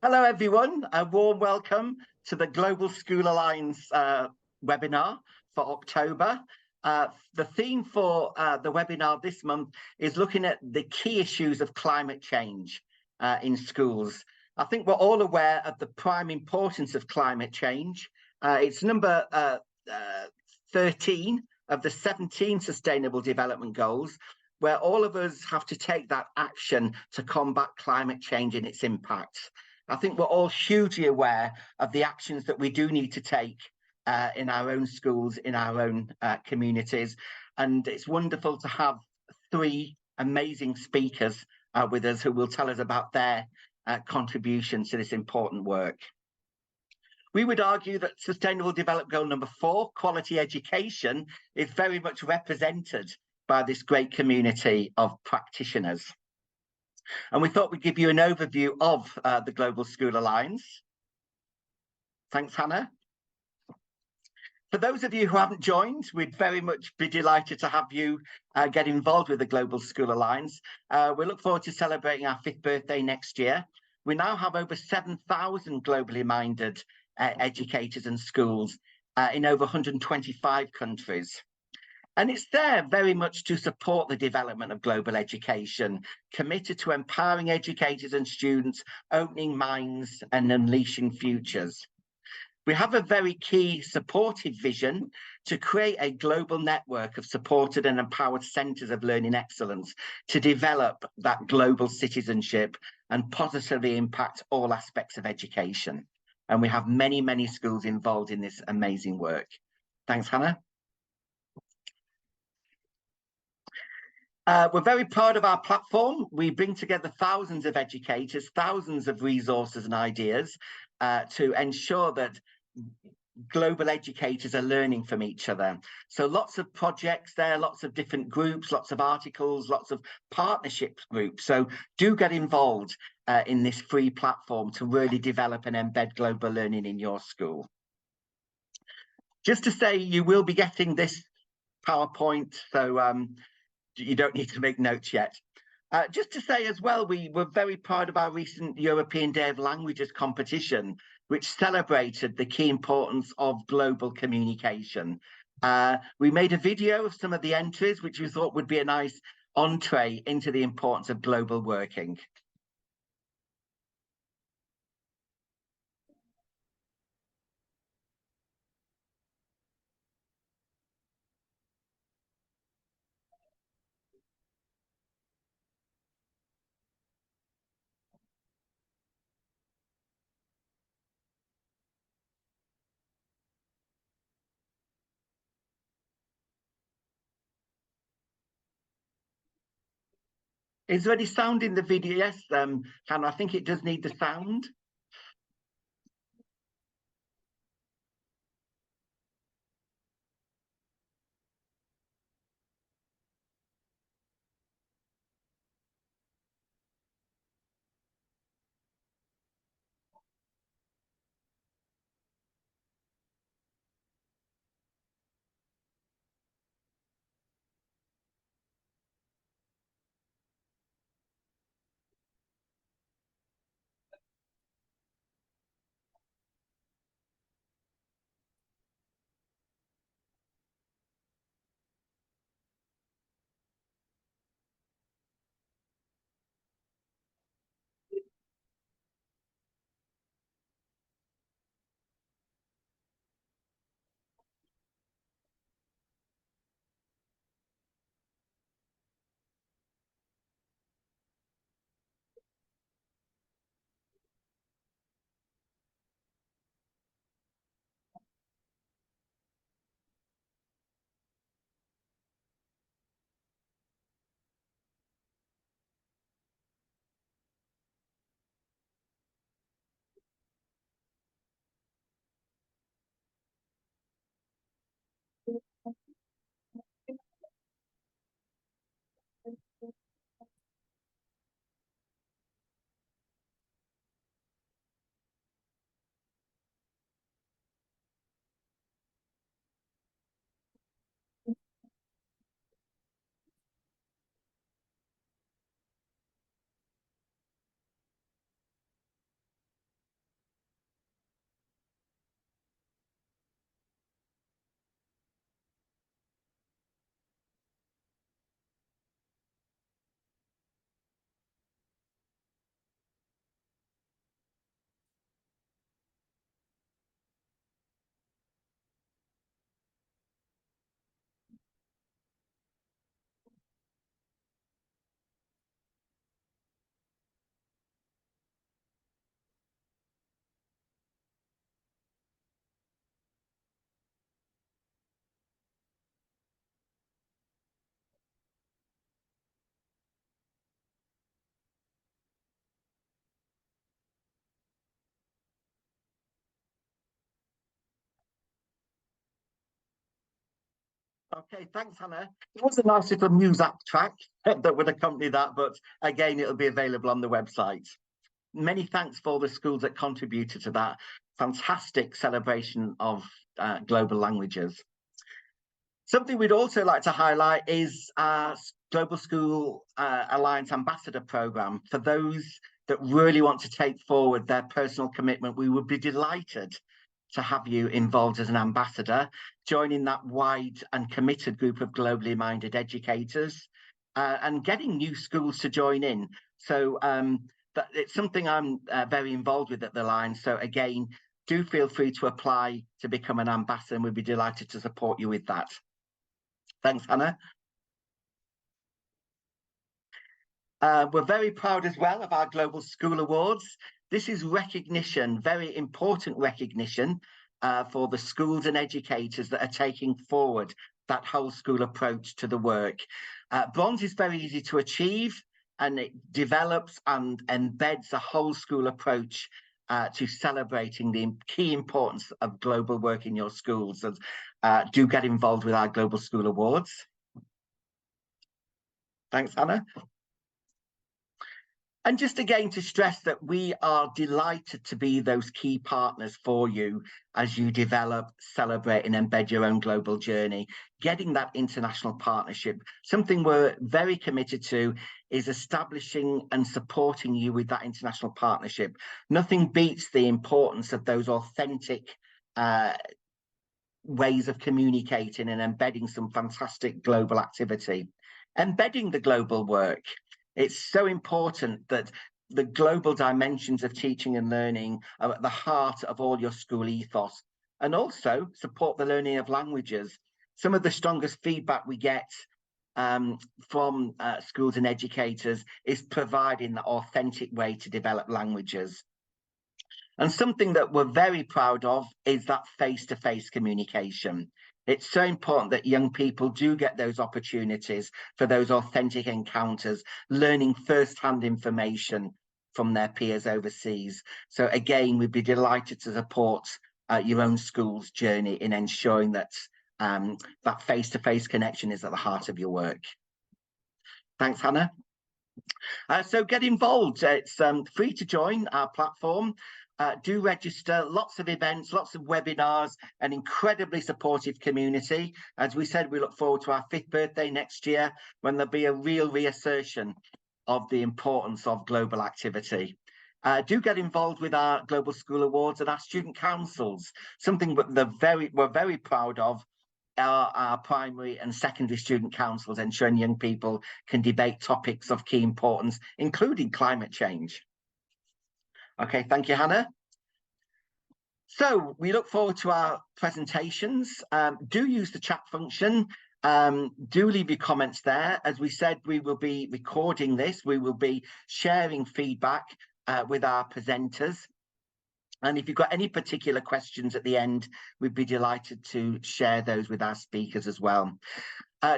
Hello, everyone. A warm welcome to the Global School Alliance webinar for October. The theme for the webinar this month is looking at the key issues of climate change in schools. I think we're all aware of the prime importance of climate change. It's number 13 of the 17 Sustainable Development Goals, where all of us have to take that action to combat climate change and its impacts. I think we're all hugely aware of the actions that we do need to take in our own schools, in our own communities. And it's wonderful to have three amazing speakers with us who will tell us about their contributions to this important work. We would argue that Sustainable Development Goal number 4, quality education, is very much represented by this great community of practitioners. And we thought we'd give you an overview of the Global School Alliance. Thanks, Hannah. For those of you who haven't joined, we'd very much be delighted to have you get involved with the Global School Alliance. We look forward to celebrating our 5th birthday next year. We now have over 7,000 globally minded educators and schools in over 125 countries. And it's there very much to support the development of global education, committed to empowering educators and students, opening minds and unleashing futures. We have a very key supportive vision to create a global network of supported and empowered centres of learning excellence to develop that global citizenship and positively impact all aspects of education. And we have many, many schools involved in this amazing work. Thanks, Hannah. We're very proud of our platform. We bring together thousands of educators, thousands of resources and ideas to ensure that global educators are learning from each other. So lots of projects there, lots of different groups, lots of articles, lots of partnerships groups. So do get involved in this free platform to really develop and embed global learning in your school. Just to say, you will be getting this PowerPoint, so you don't need to make notes yet. Just to say as well, we were very proud of our recent European Day of Languages competition, which celebrated the key importance of global communication. We made a video of some of the entries, which we thought would be a nice entree into the importance of global working. Is there any sound in the video? Yes, Hannah, I think it does need the sound. Okay, thanks, Hannah. It was a nice little news app track that would accompany that, but again, it'll be available on the website. Many thanks for all the schools that contributed to that fantastic celebration of global languages. Something we'd also like to highlight is our Global School Alliance Ambassador Programme. For those that really want to take forward their personal commitment, we would be delighted to have you involved as an ambassador, joining that wide and committed group of globally minded educators and getting new schools to join in. So it's something I'm very involved with at the Alliance. So again, do feel free to apply to become an ambassador, and we'd be delighted to support you with that. Thanks, Hannah. We're very proud as well of our Global School Awards. This is recognition, very important recognition for the schools and educators that are taking forward that whole school approach to the work. Bronze is very easy to achieve, and it develops and embeds a whole school approach to celebrating the key importance of global work in your schools. And do get involved with our Global School Awards. Thanks, Hannah. And just again to stress that we are delighted to be those key partners for you as you develop, celebrate and embed your own global journey. Getting that international partnership, something we're very committed to, is establishing and supporting you with that international partnership. Nothing beats the importance of those authentic ways of communicating and embedding some fantastic global activity. Embedding the global work. It's so important that the global dimensions of teaching and learning are at the heart of all your school ethos, and also support the learning of languages. Some of the strongest feedback we get from schools and educators is providing the authentic way to develop languages. And something that we're very proud of is that face-to-face communication. It's so important that young people do get those opportunities for those authentic encounters, learning first-hand information from their peers overseas. So again, we'd be delighted to support your own school's journey in ensuring that that face-to-face connection is at the heart of your work. Thanks, Hannah. So get involved. It's free to join our platform. Do register, lots of events, lots of webinars, an incredibly supportive community. As we said, we look forward to our 5th birthday next year, when there'll be a real reassertion of the importance of global activity. Do get involved with our Global School Awards and our student councils. Something we're very proud of are our primary and secondary student councils, ensuring young people can debate topics of key importance, including climate change. Okay, thank you, Hannah. So we look forward to our presentations. Do use the chat function. Do leave your comments there. As we said, we will be recording this. We will be sharing feedback with our presenters. And if you've got any particular questions at the end, we'd be delighted to share those with our speakers as well.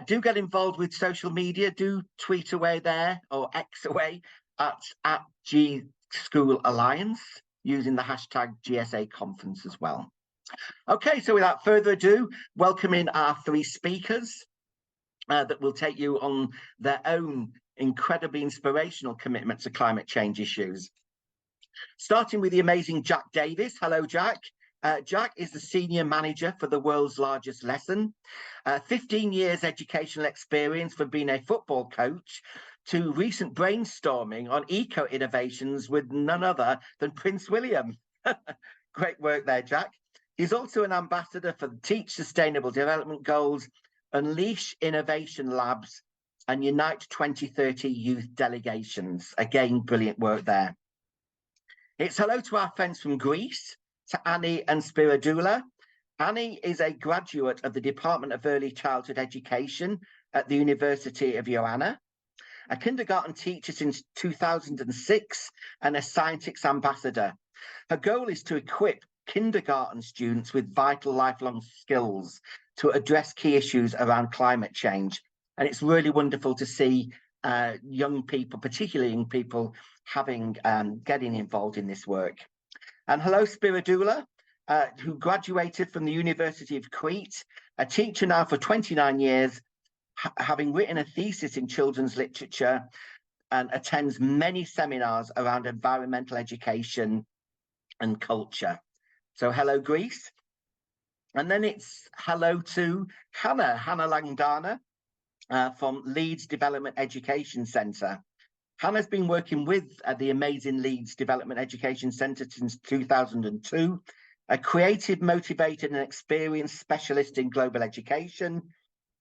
Do get involved with social media. Do tweet away there, or X away at G School Alliance, using the hashtag GSA Conference as well. Okay, so without further ado, welcoming our 3 speakers that will take you on their own incredibly inspirational commitment to climate change issues. Starting with the amazing Jack Davis. Hello, Jack. Jack is the Senior Manager for the world's largest lesson. 15 years educational experience from being a football coach to recent brainstorming on eco-innovations with none other than Prince William. Great work there, Jack. He's also an ambassador for the Teach Sustainable Development Goals, Unleash Innovation Labs, and Unite 2030 Youth Delegations. Again, brilliant work there. It's hello to our friends from Greece, to Annie and Spiridoula. Annie is a graduate of the Department of Early Childhood Education at the University of Ioannina, a kindergarten teacher since 2006, and a scientific ambassador. Her goal is to equip kindergarten students with vital lifelong skills to address key issues around climate change. And it's really wonderful to see young people, particularly young people, getting involved in this work. And hello, Spiridoula. who graduated from the University of Crete, a teacher now for 29 years, having written a thesis in children's literature, and attends many seminars around environmental education and culture. So hello, Greece. And then it's hello to Hannah Langdana from Leeds Development Education Centre. Hannah's been working with the amazing Leeds Development Education Centre since 2002, a creative, motivated and experienced specialist in global education.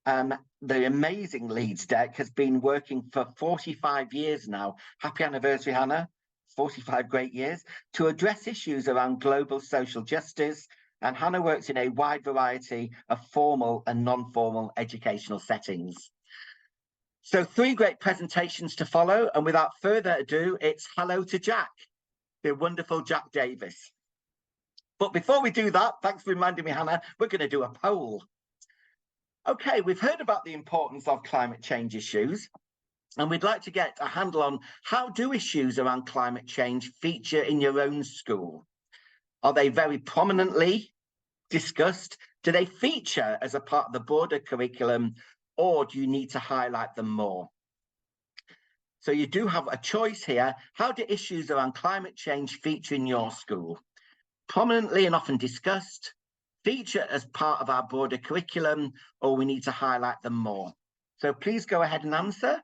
The amazing Leeds Deck has been working for 45 years now. Happy anniversary, Hannah. 45 great years to address issues around global social justice. And Hannah works in a wide variety of formal and non-formal educational settings. So 3 great presentations to follow. And without further ado, it's hello to Jack, the wonderful Jack Davis. But before we do that, thanks for reminding me, Hannah, we're going to do a poll. Okay, we've heard about the importance of climate change issues, and we'd like to get a handle on how do issues around climate change feature in your own school? Are they very prominently discussed? Do they feature as a part of the broader curriculum, or do you need to highlight them more? So you do have a choice here. How do issues around climate change feature in your school? Prominently and often discussed, feature as part of our broader curriculum, or we need to highlight them more? So please go ahead and answer.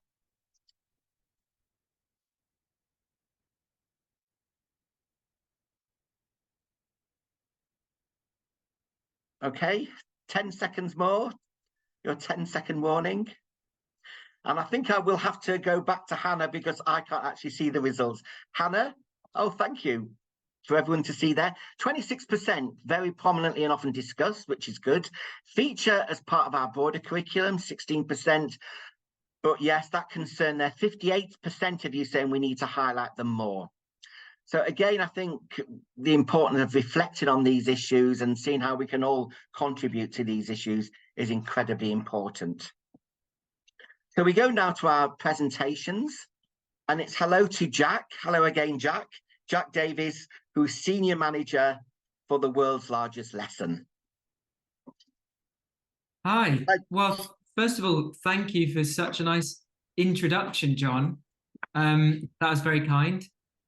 Okay, 10 seconds more, your 10-second warning. And I think I will have to go back to Hannah because I can't actually see the results. Hannah, oh, thank you for everyone to see there. 26%, very prominently and often discussed, which is good. Feature as part of our broader curriculum, 16%. But yes, that concern there, 58% of you saying we need to highlight them more. So again, I think the importance of reflecting on these issues and seeing how we can all contribute to these issues is incredibly important. So we go now to our presentations, and it's hello to Jack. Hello again, Jack. Jack Davies, who's Senior Manager for the World's Largest Lesson. Hi. Well, first of all, thank you for such a nice introduction, John. That was very kind.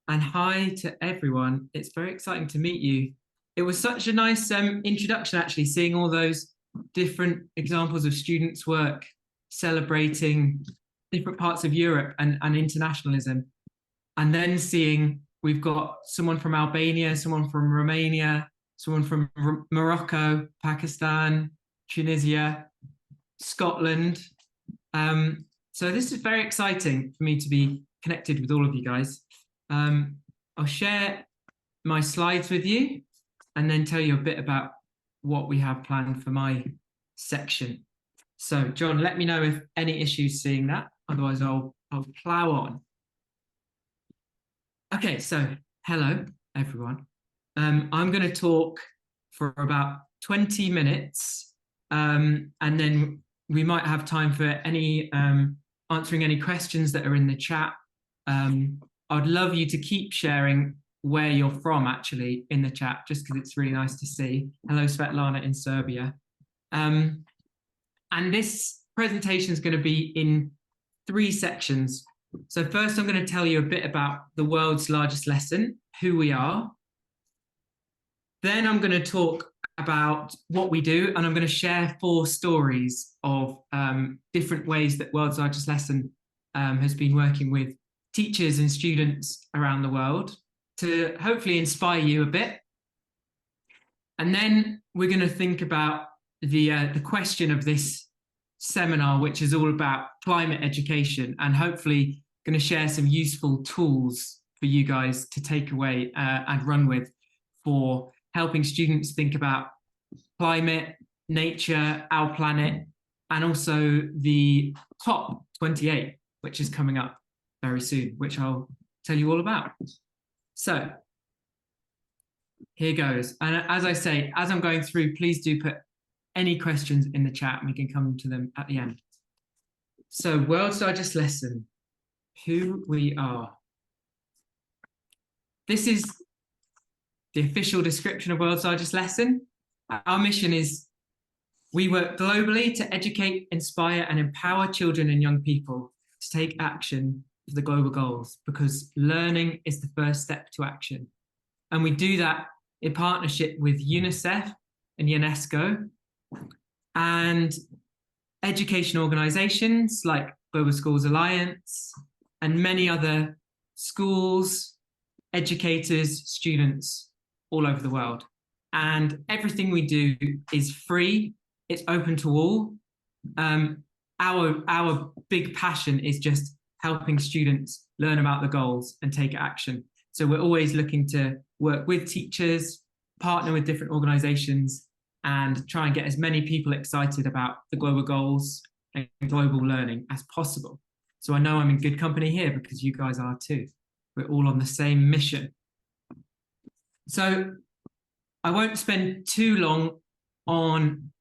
And hi to everyone. It's very exciting to meet you. It was such a nice introduction, actually, seeing all those different examples of students' work celebrating different parts of Europe and internationalism. And then seeing we've got someone from Albania, someone from Romania, someone from Morocco, Pakistan, Tunisia, Scotland. So this is very exciting for me to be connected with all of you guys. I'll share my slides with you and then tell you a bit about what we have planned for my section. So John, let me know if any issues seeing that, otherwise I'll plow on. Okay, so hello everyone. I'm going to talk for about 20 minutes and then we might have time for any answering any questions that are in the chat. I'd love you to keep sharing where you're from actually in the chat, just because it's really nice to see. Hello, Svetlana in Serbia. And this presentation is going to be in 3 sections. So first, I'm going to tell you a bit about the world's largest lesson, who we are. Then I'm going to talk about what we do, and I'm going to share 4 stories of different ways that World's Largest Lesson has been working with teachers and students around the world to hopefully inspire you a bit. And then we're going to think about the question of this seminar, which is all about climate education, and hopefully going to share some useful tools for you guys to take away and run with for helping students think about climate, nature, our planet, and also the COP 28, which is coming up very soon, which I'll tell you all about. So here goes. And as I say, as I'm going through, please do put any questions in the chat and we can come to them at the end. So World's Largest Lesson, who we are. This is the official description of World's Largest Lesson. Our mission is we work globally to educate, inspire, and empower children and young people to take action for the global goals, because learning is the first step to action. And we do that in partnership with UNICEF and UNESCO and education organizations like Global Schools Alliance and many other schools, educators, students all over the world. And everything we do is free. It's open to all. Our big passion is just helping students learn about the goals and take action. So we're always looking to work with teachers, partner with different organizations, and try and get as many people excited about the global goals and global learning as possible. So I know I'm in good company here because you guys are too. We're all on the same mission. So I won't spend too long on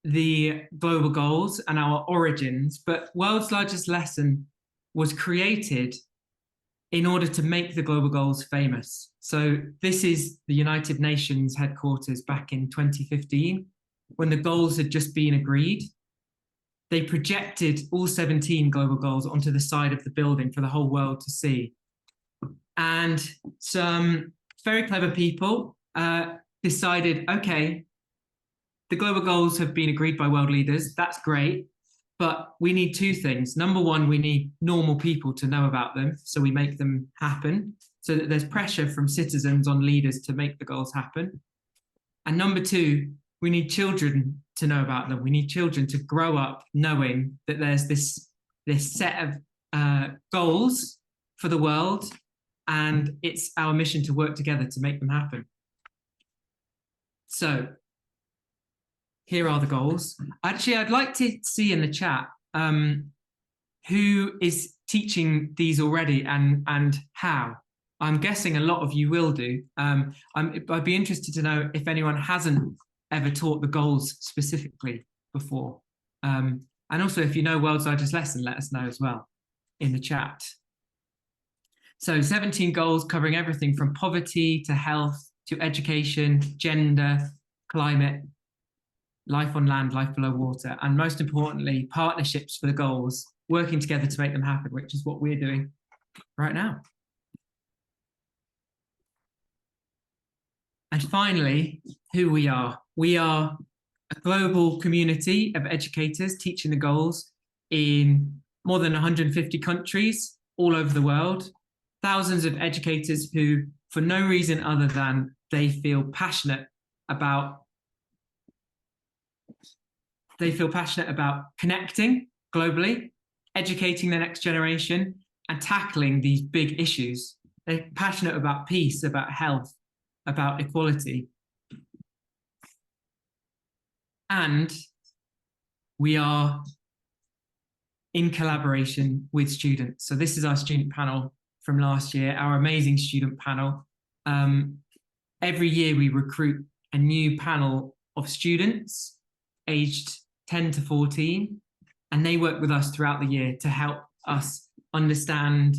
the global goals and our origins, but World's Largest Lesson was created in order to make the global goals famous. So this is the United Nations headquarters back in 2015, when the goals had just been agreed. They projected all 17 global goals onto the side of the building for the whole world to see. And some very clever people decided, okay, the global goals have been agreed by world leaders. That's great. But we need two things. Number one, we need normal people to know about them, so we make them happen, so that there's pressure from citizens on leaders to make the goals happen. And number two, we need children to know about them. We need children to grow up knowing that there's this set of goals for the world, and it's our mission to work together to make them happen. So here are the goals. Actually, I'd like to see in the chat who is teaching these already and how. I'm guessing a lot of you will do. I'd be interested to know if anyone hasn't ever taught the goals specifically before. And also, if you know World's Largest Lesson, let us know as well in the chat. So 17 goals covering everything from poverty to health to education, gender, climate, life on land, life below water, and most importantly, partnerships for the goals, working together to make them happen, which is what we're doing right now. And finally, who we are. We are a global community of educators teaching the goals in more than 150 countries all over the world. Thousands of educators who, for no reason other than they feel passionate about connecting globally, educating the next generation, and tackling these big issues. They're passionate about peace, about health, about equality. And we are in collaboration with students. So this is our student panel from last year, our amazing student panel. Every year we recruit a new panel of students aged 10 to 14, and they work with us throughout the year to help us understand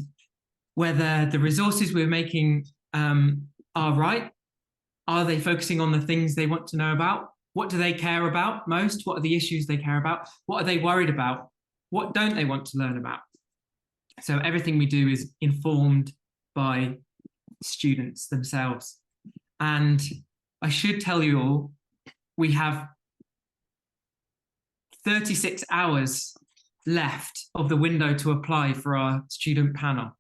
whether the resources we're making are right. Are they focusing on the things they want to know about? What do they care about most? What are the issues they care about? What are they worried about? What don't they want to learn about? So everything we do is informed by students themselves. And I should tell you all, we have 36 hours left of the window to apply for our student panel.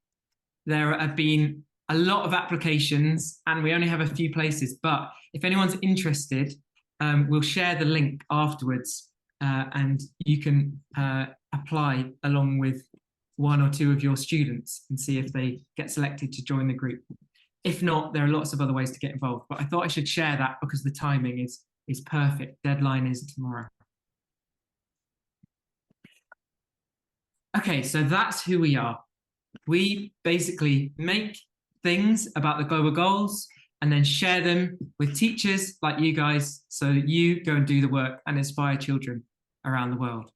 There have been a lot of applications and we only have a few places, but if anyone's interested, we'll share the link afterwards and you can apply along with one or two of your students and see if they get selected to join the group. If not, there are lots of other ways to get involved, but I thought I should share that because the timing is perfect. Deadline is tomorrow. Okay, so that's who we are. We basically make things about the global goals and then share them with teachers like you guys so that you go and do the work and inspire children around the world.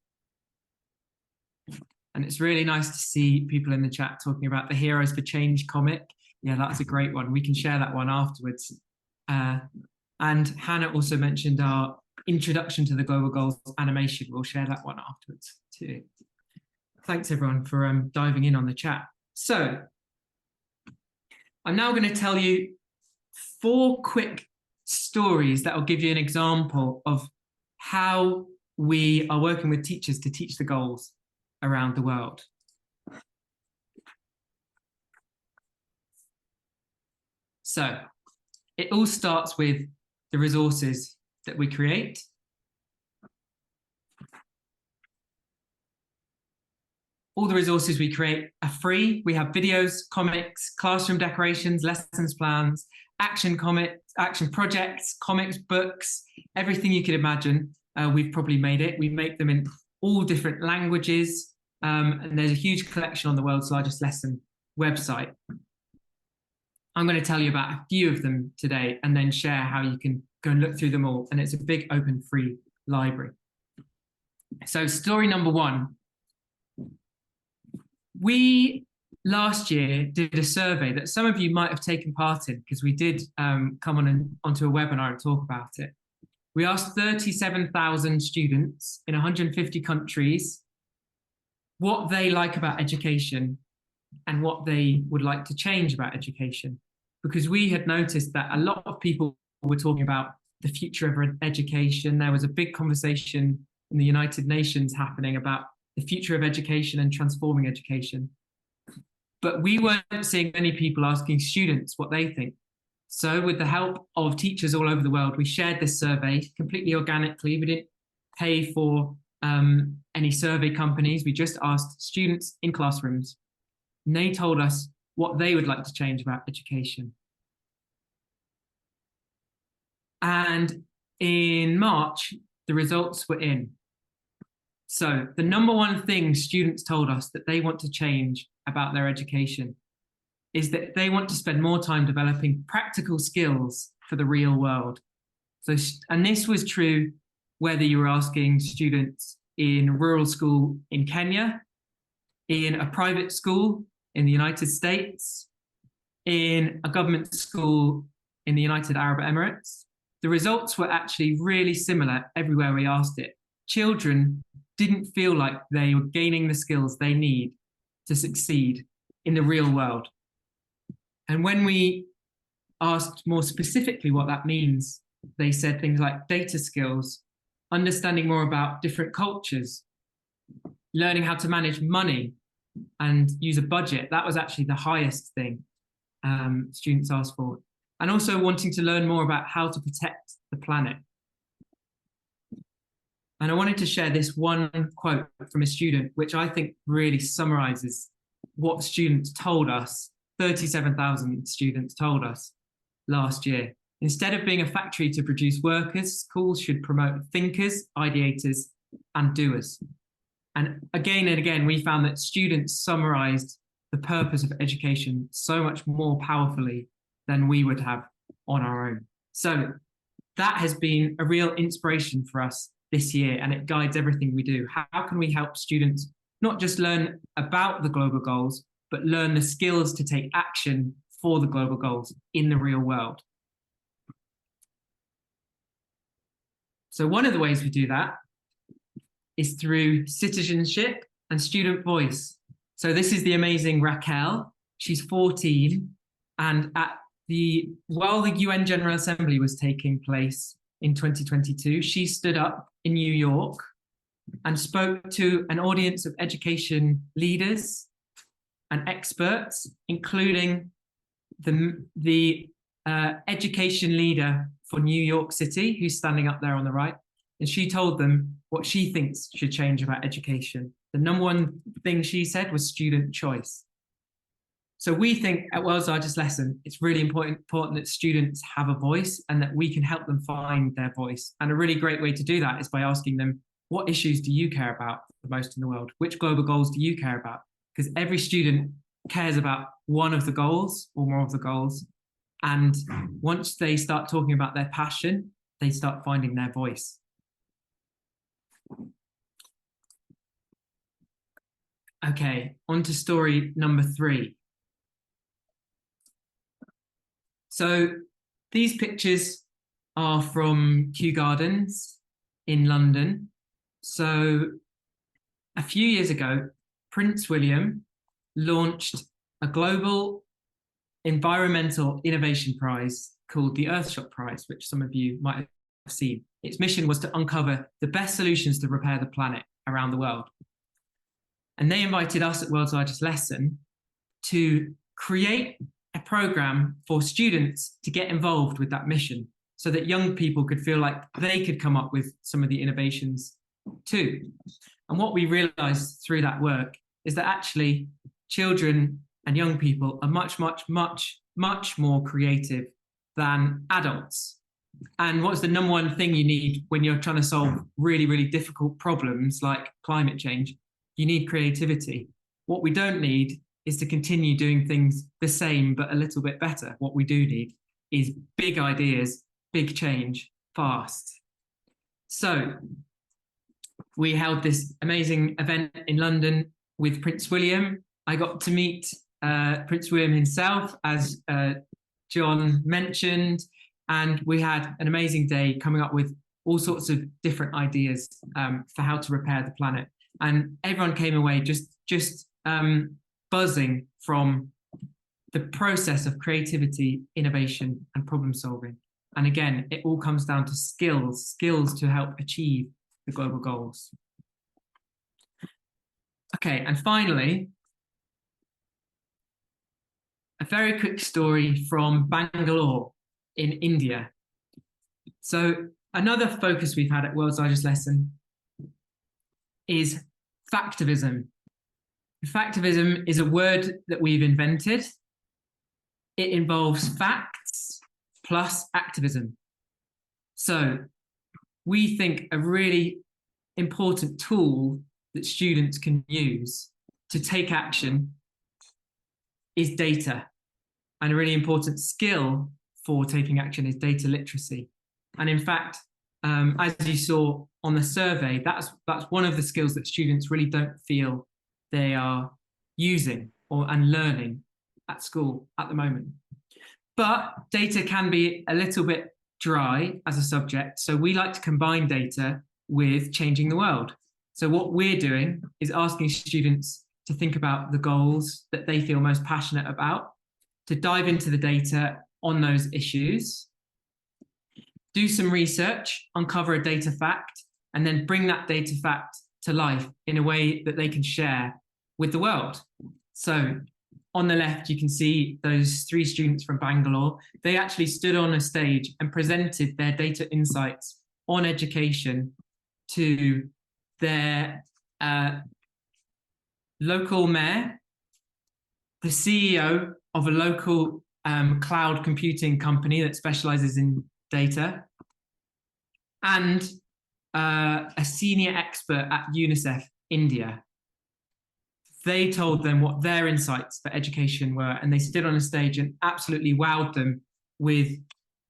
And it's really nice to see people in the chat talking about the Heroes for Change comic. Yeah, that's a great one. We can share that one afterwards. And Hannah also mentioned our introduction to the global goals animation. We'll share that one afterwards too. Thanks everyone for diving in on the chat. So I'm now going to tell you 4 quick stories that will give you an example of how we are working with teachers to teach the goals around the world. So it all starts with the resources that we create. All the resources we create are free. We have videos, comics, classroom decorations, lessons plans, action comics, action projects, comics, books, everything you could imagine. We've probably made it. We make them in all different languages. And there's a huge collection on the world's largest lesson website. I'm going to tell you about a few of them today and then share how you can go and look through them all. And it's a big open free library. So story number 1. We last year did a survey that some of you might have taken part in because we did come onto a webinar and talk about it. We asked 37,000 students in 150 countries what they like about education and what they would like to change about education, because we had noticed that a lot of people were talking about the future of education. There was a big conversation in the United Nations happening about the future of education and transforming education. But we weren't seeing many people asking students what they think. So with the help of teachers all over the world, we shared this survey completely organically. We didn't pay for any survey companies. We just asked students in classrooms, and they told us what they would like to change about education. And in March, the results were in. So the number 1 thing students told us that they want to change about their education is that they want to spend more time developing practical skills for the real world. So, and this was true whether you were asking students in a rural school in Kenya, in a private school in the United States, in a government school in the United Arab Emirates. The results were actually really similar everywhere we asked it. Children didn't feel like they were gaining the skills they need to succeed in the real world. And when we asked more specifically what that means, they said things like data skills, understanding more about different cultures, learning how to manage money and use a budget. That was actually the highest thing students asked for. And also wanting to learn more about how to protect the planet. And I wanted to share this one quote from a student, which I think really summarizes what students told us, 37,000 students told us last year. Instead of being a factory to produce workers, schools should promote thinkers, ideators, and doers. And again, we found that students summarized the purpose of education so much more powerfully than we would have on our own. So that has been a real inspiration for us this year, and it guides everything we do. How can we help students not just learn about the global goals, but learn the skills to take action for the global goals in the real world? So one of the ways we do that is through citizenship and student voice. So this is the amazing Raquel. She's 14, and while the UN General Assembly was taking place in 2022, she stood up in New York and spoke to an audience of education leaders and experts, including the education leader for New York City, who's standing up there on the right. And she told them what she thinks should change about education. The number 1 thing she said was student choice. So we think at World's Largest Lesson, it's really important that students have a voice and that we can help them find their voice. And a really great way to do that is by asking them, what issues do you care about the most in the world? Which global goals do you care about? Because every student cares about one of the goals or more of the goals. And once they start talking about their passion, they start finding their voice. Okay, on to story number 3. So these pictures are from Kew Gardens in London. So a few years ago, Prince William launched a global environmental innovation prize called the Earthshot Prize, which some of you might have seen. Its mission was to uncover the best solutions to repair the planet around the world. And they invited us at World's Largest Lesson to create a program for students to get involved with that mission so that young people could feel like they could come up with some of the innovations too. And what we realized through that work is that actually children and young people are much more creative than adults. And what's the number one thing you need when you're trying to solve really, really difficult problems like climate change? You need creativity. What we don't need is to continue doing things the same, but a little bit better. What we do need is big ideas, big change, fast. So we held this amazing event in London with Prince William. I got to meet Prince William himself, as John mentioned, and we had an amazing day coming up with all sorts of different ideas for how to repair the planet. And everyone came away just buzzing from the process of creativity, innovation, and problem solving. And again, it all comes down to skills to help achieve the global goals. Okay, and finally, a very quick story from Bangalore in India. So another focus we've had at World's Largest Lesson is factivism. Factivism is a word that we've invented. It involves facts plus activism. So we think a really important tool that students can use to take action is data. And a really important skill for taking action is data literacy. And in fact, as you saw on the survey, that's one of the skills that students really don't feel they are using and learning at school at the moment. But data can be a little bit dry as a subject, so we like to combine data with changing the world. So what we're doing is asking students to think about the goals that they feel most passionate about, to dive into the data on those issues, do some research, uncover a data fact, and then bring that data fact to life in a way that they can share with the world. So on the left, you can see those 3 students from Bangalore. They actually stood on a stage and presented their data insights on education to their local mayor, the CEO of a local cloud computing company that specializes in data, and a senior expert at UNICEF India. They told them what their insights for education were, and they stood on a stage and absolutely wowed them with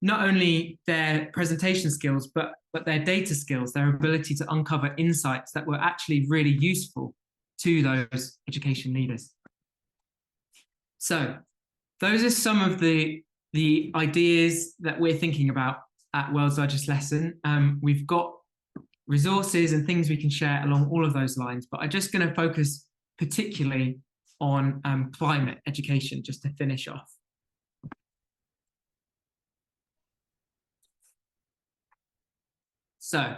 not only their presentation skills, but their data skills, their ability to uncover insights that were actually really useful to those education leaders. So those are some of the ideas that we're thinking about at World's Largest Lesson. We've got resources and things we can share along all of those lines, but I'm just going to focus particularly on climate education just to finish off. So,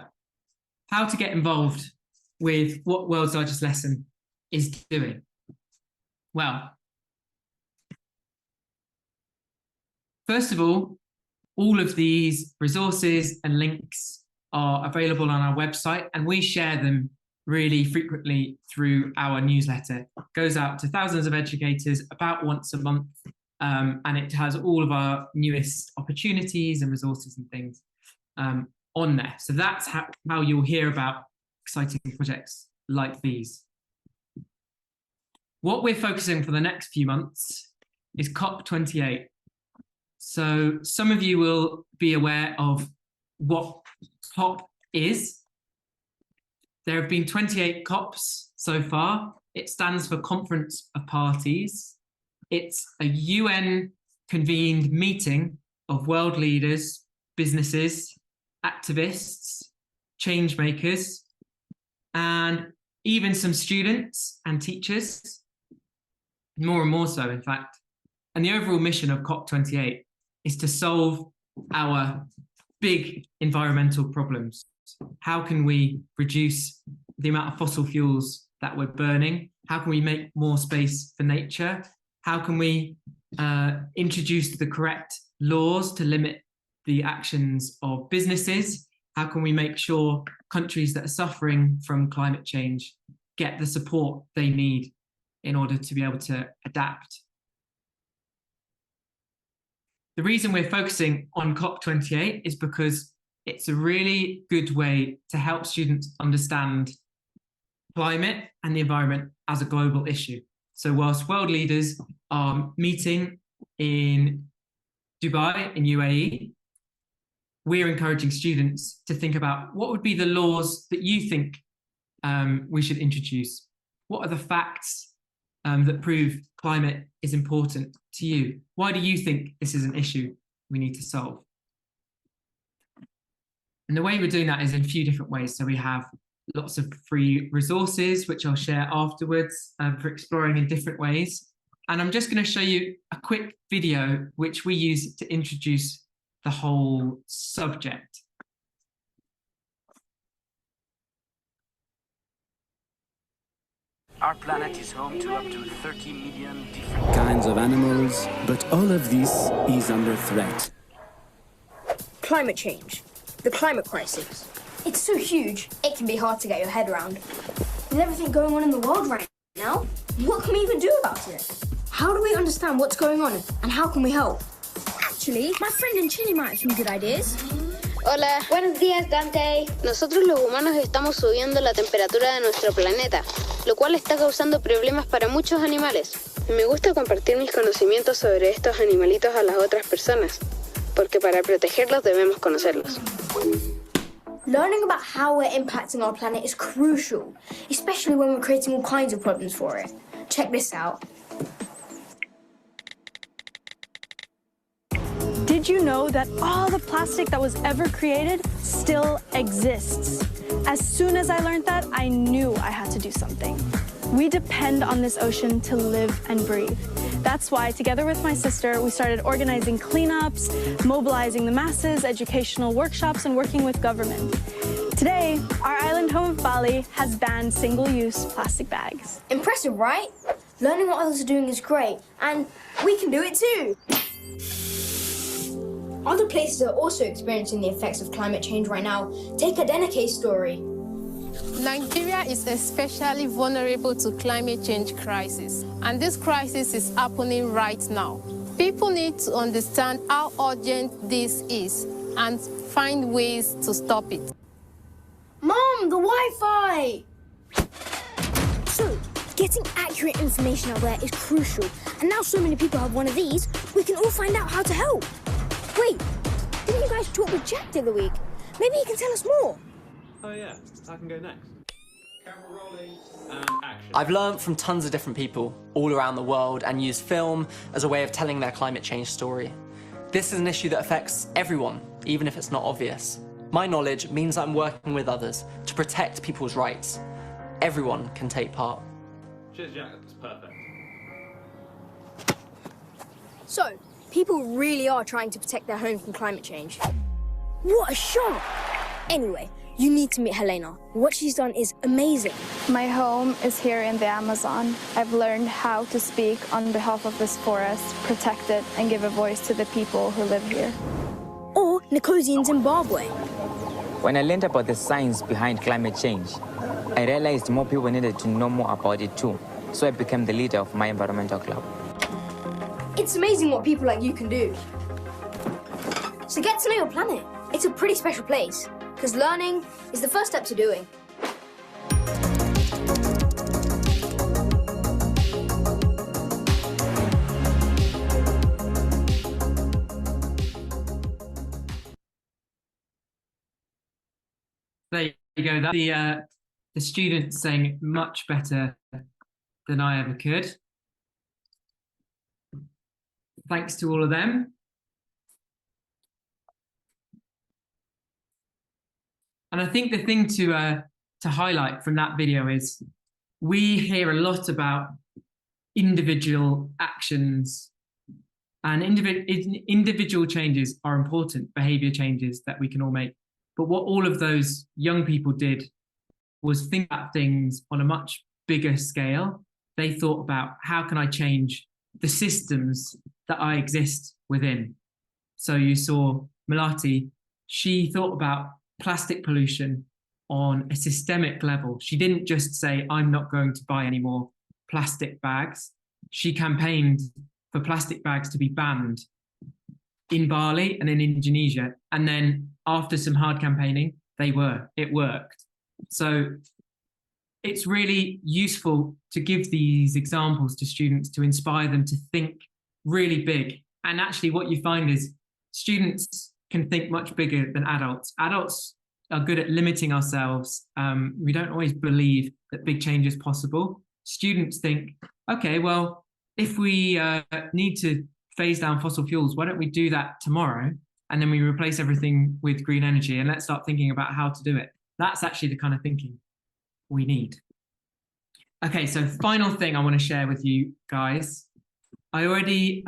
how to get involved with what World's Largest Lesson is doing? Well, first of all of these resources and links are available on our website, and we share them really frequently through our newsletter. It goes out to thousands of educators about once a month, and it has all of our newest opportunities and resources and things on there. So that's how you'll hear about exciting projects like these. What we're focusing for the next few months is COP28. So some of you will be aware of what COP is. There have been 28 COPs so far. It stands for Conference of Parties. It's a UN-convened meeting of world leaders, businesses, activists, change makers, and even some students and teachers, more and more so, in fact. And the overall mission of COP28 is to solve our big environmental problems. How can we reduce the amount of fossil fuels that we're burning? How can we make more space for nature? How can we introduce the correct laws to limit the actions of businesses? How can we make sure countries that are suffering from climate change get the support they need in order to be able to adapt? The reason we're focusing on COP28 is because it's a really good way to help students understand climate and the environment as a global issue. So whilst world leaders are meeting in Dubai, in UAE, we're encouraging students to think about what would be the laws that you think we should introduce. What are the facts that prove climate is important to you? Why do you think this is an issue we need to solve? And the way we're doing that is in a few different ways. So we have lots of free resources, which I'll share afterwards for exploring in different ways. And I'm just going to show you a quick video, which we use to introduce the whole subject. Our planet is home to up to 30 million different kinds of animals, but all of this is under threat. Climate change, the climate crisis. It's so huge, it can be hard to get your head around. With everything going on in the world right now, what can we even do about it? How do we understand what's going on and how can we help? Actually, my friend in Chile might have some good ideas. Hola, buenos días, Dante. Nosotros los humanos estamos subiendo la temperatura de nuestro planeta, lo cual está causando problemas para muchos animales. Me gusta compartir mis conocimientos sobre estos animalitos a las otras personas, porque para protegerlos debemos conocerlos. Learning about how we're impacting our planet is crucial, especially when we're creating all kinds of problems for it. Check this out. Did you know that all the plastic that was ever created still exists? As soon as I learned that, I knew I had to do something. We depend on this ocean to live and breathe. That's why, together with my sister, we started organizing cleanups, mobilizing the masses, educational workshops, and working with government. Today, our island home of Bali has banned single-use plastic bags. Impressive, right? Learning what others are doing is great, and we can do it too. Other places are also experiencing the effects of climate change right now. Take Adenike's story. Nigeria is especially vulnerable to climate change crisis, and this crisis is happening right now. People need to understand how urgent this is and find ways to stop it. Mom, the Wi-Fi! So, getting accurate information out there is crucial, and now so many people have one of these, we can all find out how to help. Wait, didn't you guys talk with Jack the other week? Maybe he can tell us more. Oh yeah, I can go next. Camera rolling and action. I've learned from tons of different people all around the world and used film as a way of telling their climate change story. This is an issue that affects everyone, even if it's not obvious. My knowledge means I'm working with others to protect people's rights. Everyone can take part. Cheers, Jack. That's perfect. So, people really are trying to protect their home from climate change. What a shock! Anyway, you need to meet Helena. What she's done is amazing. My home is here in the Amazon. I've learned how to speak on behalf of this forest, protect it, and give a voice to the people who live here. Or Nkosi in Zimbabwe. When I learned about the science behind climate change, I realized more people needed to know more about it too. So I became the leader of my environmental club. It's amazing what people like you can do. So get to know your planet. It's a pretty special place, because learning is the first step to doing. There you go. That's the students saying it much better than I ever could. Thanks to all of them. And I think the thing to highlight from that video is we hear a lot about individual actions, and individual changes are important, behavior changes that we can all make. But what all of those young people did was think about things on a much bigger scale. They thought about, how can I change the systems that I exist within? So you saw Malati, she thought about plastic pollution on a systemic level. She didn't just say, I'm not going to buy any more plastic bags. She campaigned for plastic bags to be banned in Bali and in Indonesia. And then after some hard campaigning, it worked. So it's really useful to give these examples to students to inspire them to think really big. And actually what you find is students can think much bigger than adults. Adults are good at limiting ourselves. We don't always believe that big change is possible. Students think, okay, well, if we need to phase down fossil fuels, why don't we do that tomorrow? And then we replace everything with green energy, and let's start thinking about how to do it. That's actually the kind of thinking we need. Okay, so final thing I want to share with you guys. I already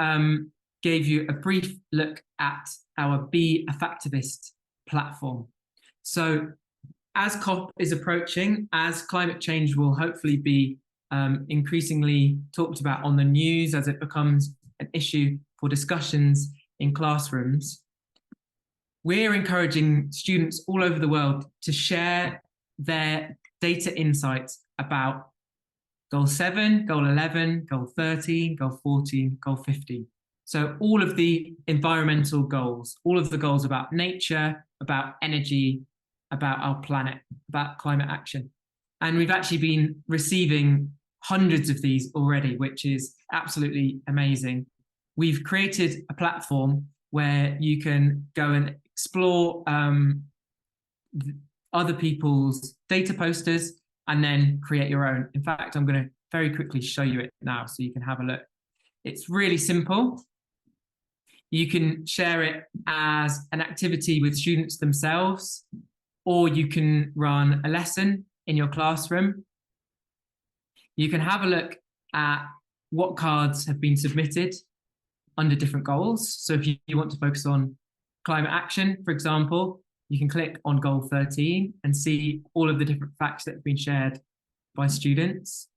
gave you a brief look at our Be a Factivist platform. So as COP is approaching, as climate change will hopefully be increasingly talked about on the news, as it becomes an issue for discussions in classrooms, we're encouraging students all over the world to share their data insights about Goal 7, Goal 11, Goal 13, Goal 14, Goal 15. So all of the environmental goals, all of the goals about nature, about energy, about our planet, about climate action. And we've actually been receiving hundreds of these already, which is absolutely amazing. We've created a platform where you can go and explore other people's data posters and then create your own. In fact, I'm going to very quickly show you it now so you can have a look. It's really simple. You can share it as an activity with students themselves, or you can run a lesson in your classroom. You can have a look at what cards have been submitted under different goals. So if you want to focus on climate action, for example, you can click on Goal 13 and see all of the different facts that have been shared by students.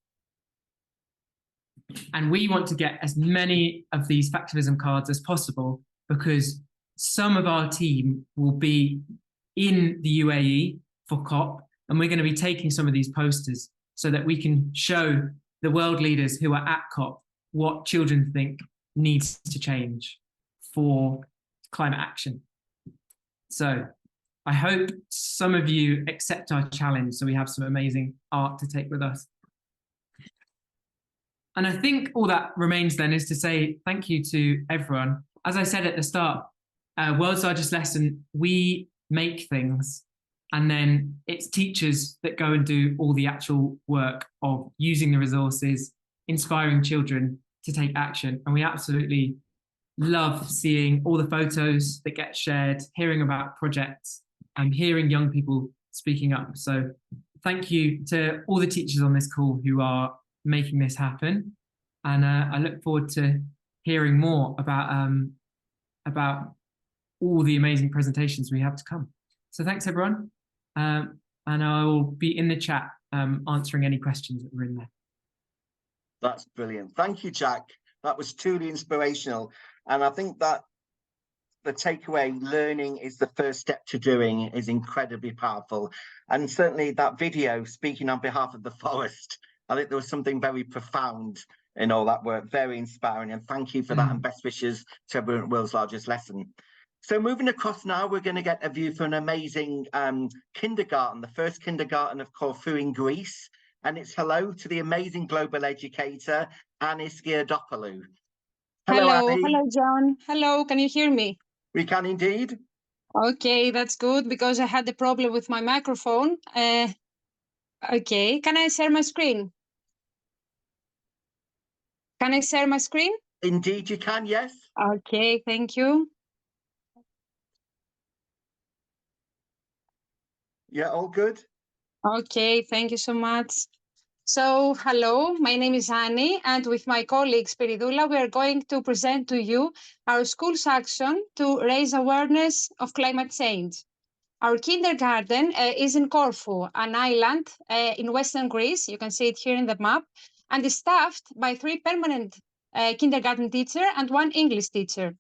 And we want to get as many of these Factivism cards as possible, because some of our team will be in the UAE for COP, and we're going to be taking some of these posters so that we can show the world leaders who are at COP what children think needs to change for climate action. So I hope some of you accept our challenge so we have some amazing art to take with us. And I think all that remains then is to say thank you to everyone. As I said at the start, World's Largest Lesson, we make things, and then it's teachers that go and do all the actual work of using the resources, inspiring children to take action. And we absolutely love seeing all the photos that get shared, hearing about projects, and hearing young people speaking up. So thank you to all the teachers on this call who are making this happen. And I look forward to hearing more about all the amazing presentations we have to come. So thanks, everyone. And I will be in the chat answering any questions that were in there. That's brilliant. Thank you, Jack. That was truly inspirational. And I think that the takeaway, learning is the first step to doing, is incredibly powerful. And certainly that video, speaking on behalf of the forest, I think there was something very profound in all that work, very inspiring. And thank you for that, and best wishes to everyone at World's Largest Lesson. So moving across now, we're going to get a view from an amazing kindergarten, the first kindergarten of Corfu in Greece. And it's hello to the amazing global educator, Annie Skiadopoulou. Hello, John. Hello, can you hear me? We can indeed. Okay, that's good, because I had a problem with my microphone. Okay, can I share my screen? Can I share my screen? Indeed you can, yes. Okay, thank you. Yeah, all good. Okay, thank you so much. So, hello, my name is Annie, and with my colleague Spiridula, we are going to present to you our school's action to raise awareness of climate change. Our kindergarten is in Corfu, an island in western Greece. You can see it here in the map, and is staffed by 3 permanent kindergarten teachers and 1 English teacher.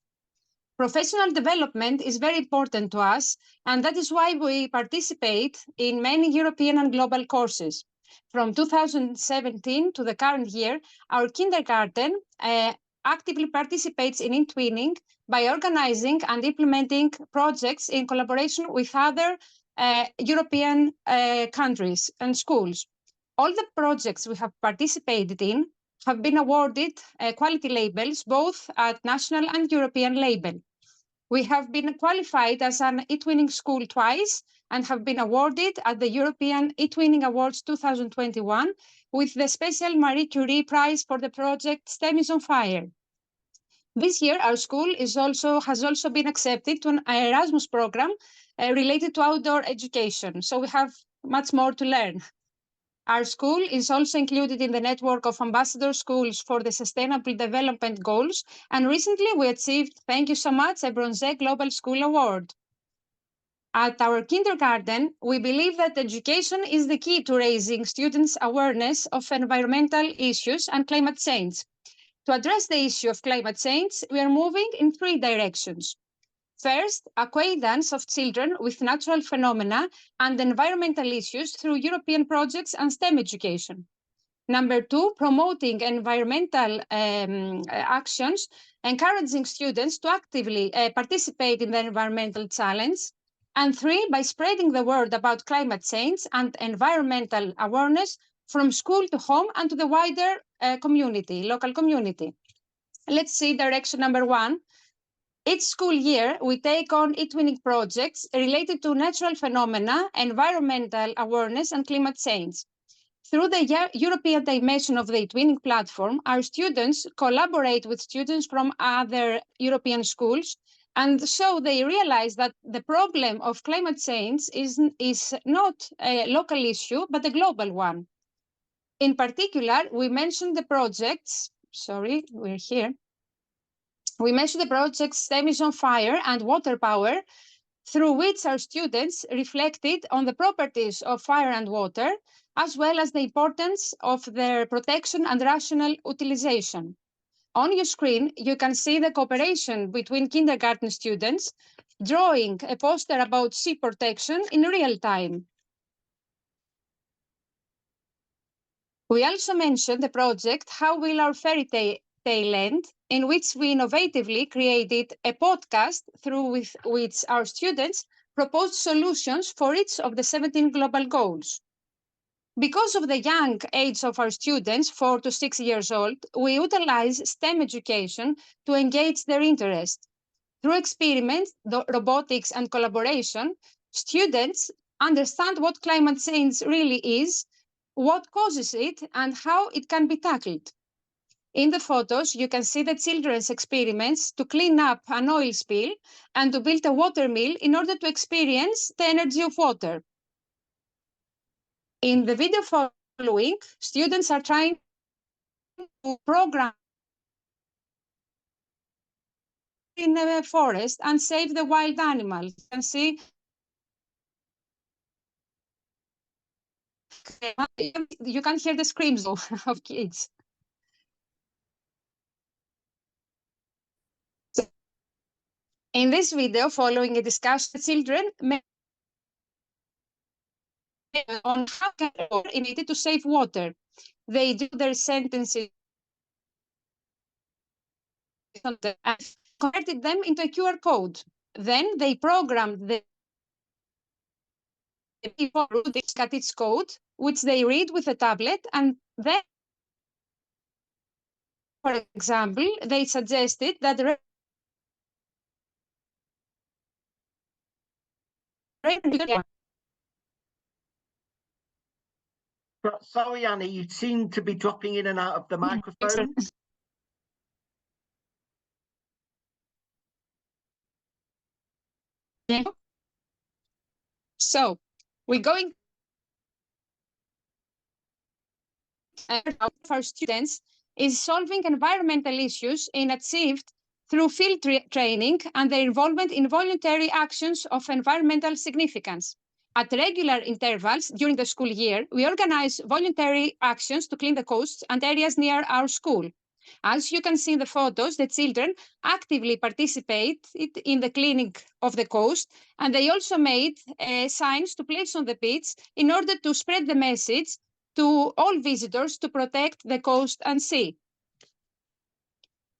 Professional development is very important to us, and that is why we participate in many European and global courses. From 2017 to the current year, our kindergarten actively participates in twinning by organizing and implementing projects in collaboration with other European countries and schools. All the projects we have participated in have been awarded quality labels, both at national and European level. We have been qualified as an eTwinning school twice and have been awarded at the European eTwinning Awards 2021 with the special Marie Curie Prize for the project STEM is on Fire. This year, our school has also been accepted to an Erasmus program related to outdoor education. So we have much more to learn. Our school is also included in the network of ambassador schools for the Sustainable Development Goals, and recently we achieved, thank you so much, a Bronze Global School Award. At our kindergarten, we believe that education is the key to raising students' awareness of environmental issues and climate change. To address the issue of climate change, we are moving in 3 directions. First, acquaintance of children with natural phenomena and environmental issues through European projects and STEM education. Number 2, promoting environmental actions, encouraging students to actively participate in the environmental challenge. And 3, by spreading the word about climate change and environmental awareness from school to home and to the wider community, local community. Let's see direction number 1. Each school year, we take on eTwinning projects related to natural phenomena, environmental awareness, and climate change. Through the European dimension of the eTwinning platform, our students collaborate with students from other European schools, and so they realize that the problem of climate change is not a local issue, but a global one. In particular, we mentioned the projects, we mentioned the projects STEM is on Fire and Water Power, through which our students reflected on the properties of fire and water, as well as the importance of their protection and rational utilization. On your screen, you can see the cooperation between kindergarten students drawing a poster about sea protection in real time. We also mentioned the project How Will Our Fairy Tale End, in which we innovatively created a podcast through which our students proposed solutions for each of the 17 global goals. Because of the young age of our students, 4 to 6 years old, we utilize STEM education to engage their interest. Through experiments, robotics, and collaboration, students understand what climate change really is, what causes it, and how it can be tackled. In the photos, you can see the children's experiments to clean up an oil spill and to build a water mill in order to experience the energy of water. In the video following, students are trying to program in the forest and save the wild animals. You can see you can hear the screams of kids. In this video, following a discussion, the children on how they needed to save water. They do their sentences and converted them into a QR code. Then they programmed the people at its code, which they read with a tablet, and then, for example, they suggested that Sorry, Annie, you seem to be dropping in and out of the microphone. So we're going our students is solving environmental issues achieved through field training and their involvement in voluntary actions of environmental significance. At regular intervals during the school year, we organize voluntary actions to clean the coasts and areas near our school. As you can see in the photos, the children actively participate in the cleaning of the coast, and they also made signs to place on the beach in order to spread the message to all visitors to protect the coast and sea.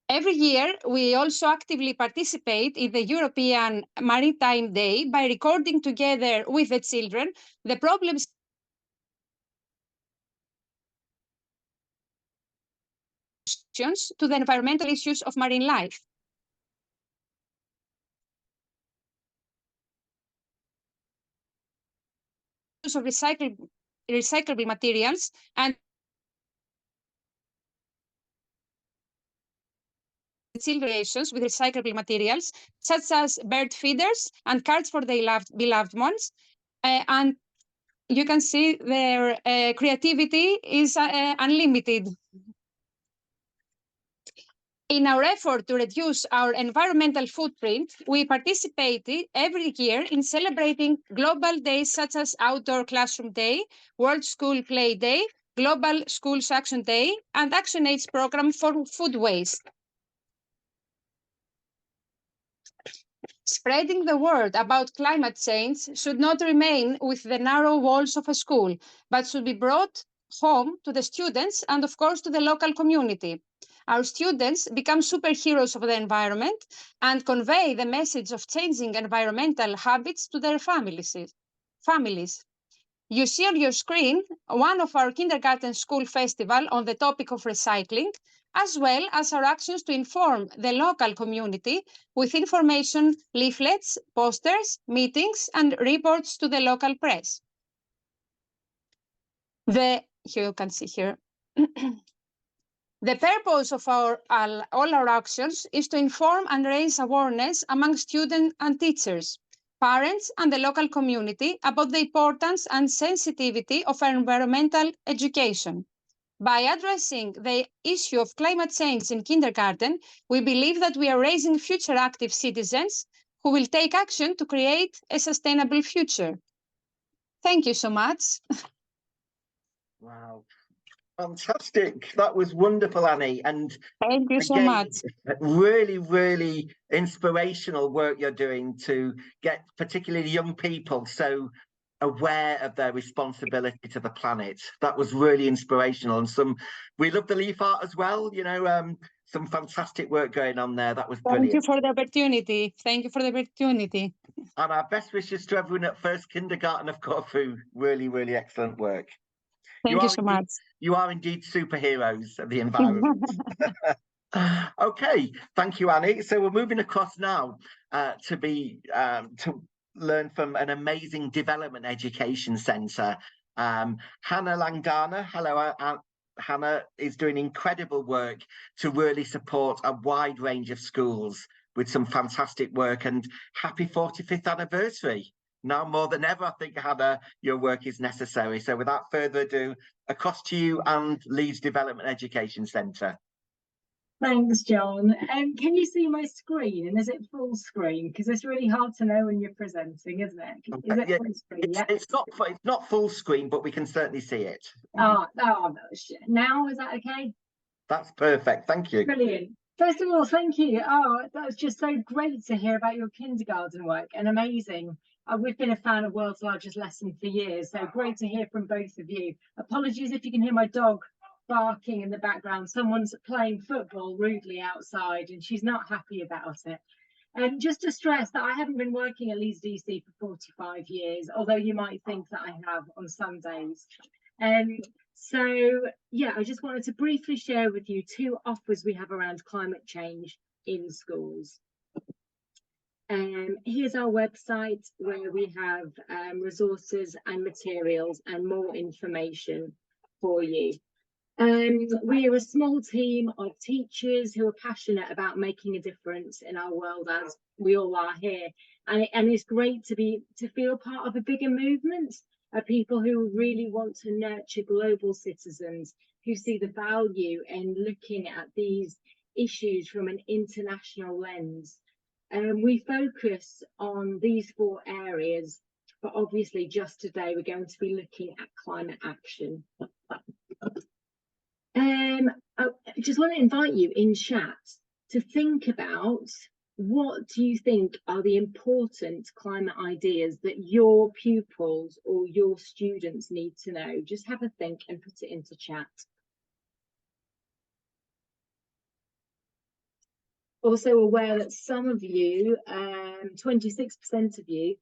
Every year, we also actively participate in the European Maritime Day by recording together with the children the problems to the environmental issues of marine life. Use of recyclable materials and relations with recyclable materials, such as bird feeders and cards for their beloved ones. And you can see their creativity is unlimited. In our effort to reduce our environmental footprint, we participated every year in celebrating global days such as Outdoor Classroom Day, World School Play Day, Global Schools Action Day, and ActionAid's program for food waste. Spreading the word about climate change should not remain within the narrow walls of a school, but should be brought home to the students and, of course, to the local community. Our students become superheroes of the environment and convey the message of changing environmental habits to their families. You see on your screen one of our kindergarten school festival on the topic of recycling, as well as our actions to inform the local community with information, leaflets, posters, meetings, and reports to the local press. Here you can see here. The purpose of all our actions is to inform and raise awareness among students and teachers, parents, and the local community about the importance and sensitivity of environmental education. By addressing the issue of climate change in kindergarten, we believe that we are raising future active citizens who will take action to create a sustainable future. Thank you so much. Wow. Fantastic. That was wonderful, Annie. And thank you so much. Really, really inspirational work you're doing to get particularly young people so aware of their responsibility to the planet. That was really inspirational. And we love the leaf art as well, you know, some fantastic work going on there. That was brilliant. Thank you for the opportunity. Thank you for the opportunity. And our best wishes to everyone at First Kindergarten of Corfu. Really, really excellent work. Thank you so much. You are indeed superheroes of the environment. Okay, thank you, Annie. So we're moving across now to learn from an amazing development education centre. Hannah Langdana, hello, Hannah is doing incredible work to really support a wide range of schools with some fantastic work, and happy 45th anniversary. Now more than ever, I think, Hannah, your work is necessary. So without further ado, across to you and Leeds Development Education Centre. Thanks, John. Can you see my screen, and is it full screen? Because it's really hard to know when you're presenting, isn't it? Is it full screen? It's not full screen, but we can certainly see it. Oh, now is that okay? That's perfect. Thank you. Brilliant. First of all, thank you. Oh, that was just so great to hear about your kindergarten work, and amazing. We've been a fan of World's Largest Lesson for years, so great to hear from both of you. Apologies if you can hear my dog barking in the background. Someone's playing football rudely outside and she's not happy about it. And just to stress that I haven't been working at Leeds DC for 45 years, although you might think that I have on some days. So yeah, I just wanted to briefly share with you two offers we have around climate change in schools. Here's our website where we have resources and materials and more information for you. We are a small team of teachers who are passionate about making a difference in our world, as we all are here, and it's great to feel part of a bigger movement. are people who really want to nurture global citizens who see the value in looking at these issues from an international lens. We focus on these 4 areas, but obviously just today we're going to be looking at climate action. I just want to invite you in chat to think about, what do you think are the important climate ideas that your pupils or your students need to know? Just have a think and put it into chat. Also aware that some of you, 26% of you,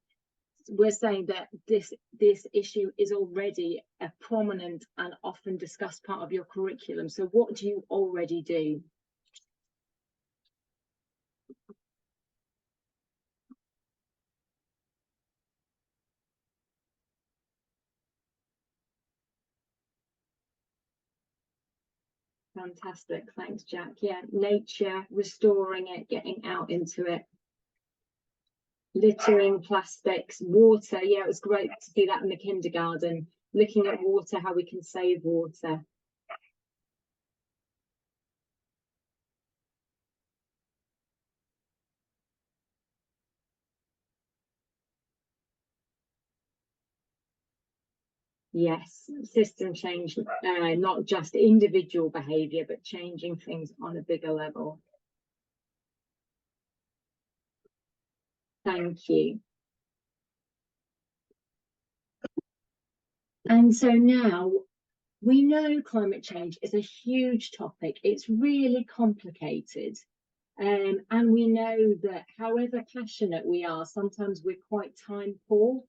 were saying that this issue is already a prominent and often discussed part of your curriculum. So what do you already do? Fantastic, thanks Jack. Yeah, nature, restoring it, getting out into it. Littering, plastics, water. Yeah, it was great to do that in the kindergarten, looking at water, how we can save water. Yes, system change, not just individual behaviour, but changing things on a bigger level. Thank you. And so now we know climate change is a huge topic. It's really complicated. And we know that however passionate we are, sometimes we're quite time poor.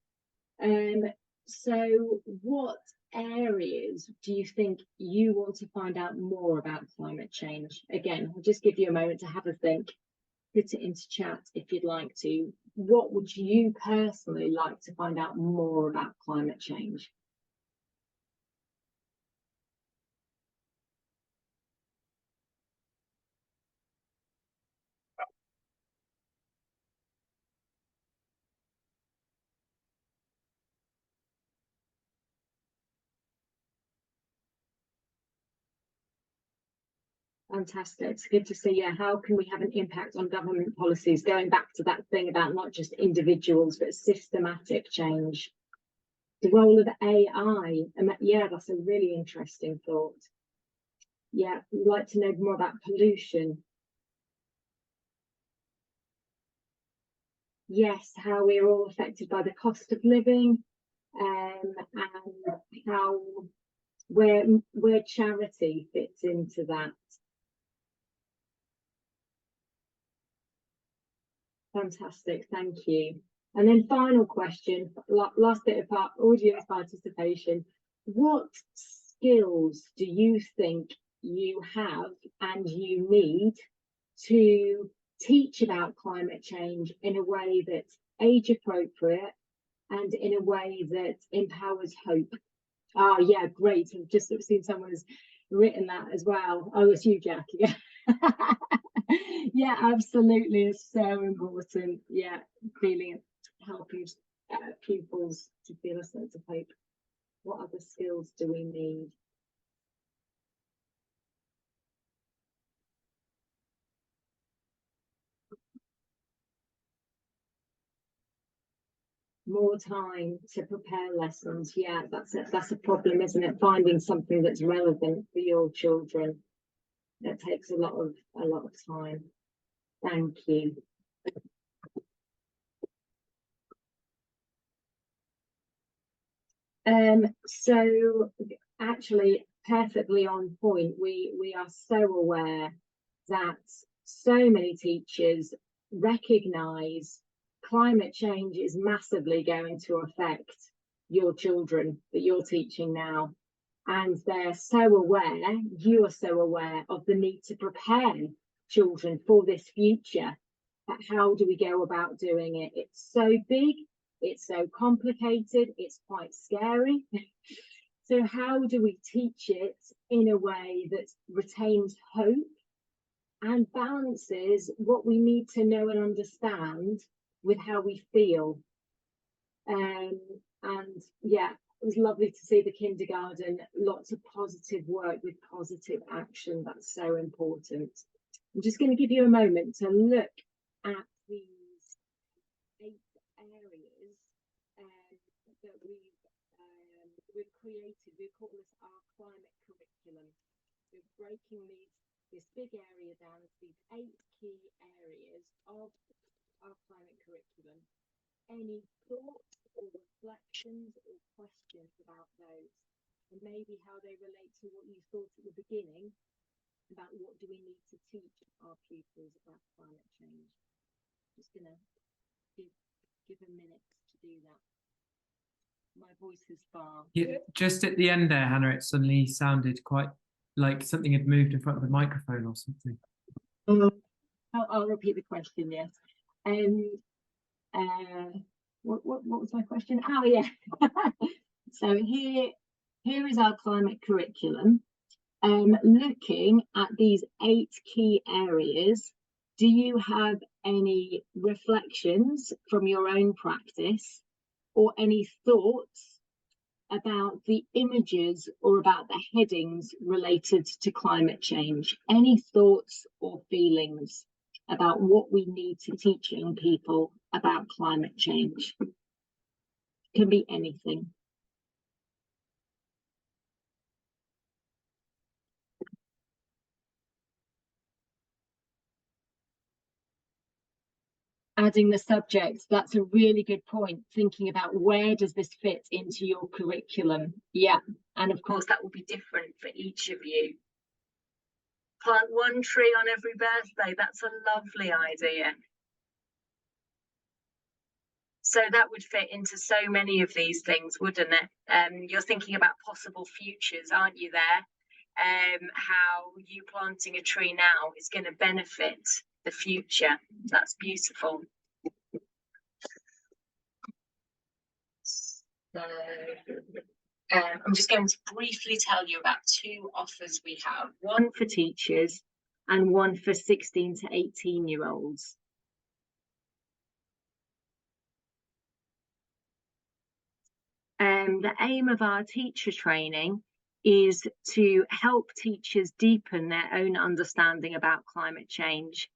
So what areas do you think you want to find out more about climate change? Again, I'll just give you a moment to have a think. Put it into chat if you'd like to. What would you personally like to find out more about climate change? Fantastic. It's good to see, yeah, how can we have an impact on government policies? Going back to that thing about not just individuals, but systematic change. The role of AI, yeah, that's a really interesting thought. Yeah, we'd like to know more about pollution. Yes, how we're all affected by the cost of living, and how where charity fits into that. Fantastic, thank you. And then final question, last bit of audience participation. What skills do you think you have and you need to teach about climate change in a way that's age appropriate and in a way that empowers hope? Ah, yeah, great. I've just seen someone has written that as well. Oh, it's you, Jack. Yeah. Yeah, absolutely. It's so important. Yeah, helping pupils to feel a sense of hope. What other skills do we need? More time to prepare lessons. Yeah, that's a problem, isn't it? Finding something that's relevant for your children. That takes a lot of time. Thank you. So actually perfectly on point. We are so aware that so many teachers recognise climate change is massively going to affect your children that you're teaching now. And they're so aware, you are so aware of the need to prepare children for this future. But how do we go about doing it? It's so big, it's so complicated, it's quite scary. So how do we teach it in a way that retains hope and balances what we need to know and understand with how we feel? And yeah, It was lovely to see the kindergarten, lots of positive work with positive action. That's so important. I'm just going to give you a moment to look at these 8 areas that we've created. We call this our climate curriculum. We're breaking this big area down to these 8 key areas of our climate curriculum. Any thoughts or reflections or questions about those, and maybe how they relate to what you thought at the beginning about what do we need to teach our pupils about climate change. Just gonna give a minute to do that. My voice is far. Yeah, just at the end there, Hannah, it suddenly sounded quite like something had moved in front of the microphone or something. I'll repeat the question. Yes. What was my question? Oh yeah. So here is our climate curriculum. Looking at these 8 key areas, do you have any reflections from your own practice or any thoughts about the images or about the headings related to climate change? Any thoughts or feelings about what we need to teach young people about climate change? Can be anything. Adding the subject, that's a really good point. Thinking about where does this fit into your curriculum? Yeah, and of course that will be different for each of you. Plant 1 tree on every birthday, that's a lovely idea. So that would fit into so many of these things, wouldn't it? You're thinking about possible futures, aren't you there? How you planting a tree now is going to benefit the future. That's beautiful. So, I'm just going to briefly tell you about 2 offers we have. One for teachers and one for 16 to 18-year-olds. The aim of our teacher training is to help teachers deepen their own understanding about climate change,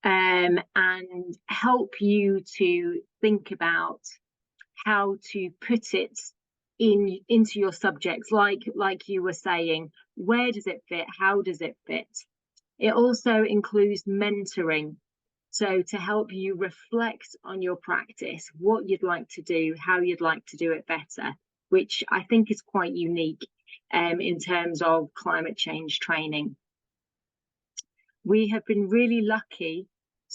and help you to think about how to put it into your subjects, like you were saying. Where does it fit? How does it fit? It also includes mentoring, so to help you reflect on your practice, what you'd like to do, how you'd like to do it better, which I think is quite unique in terms of climate change training. We have been really lucky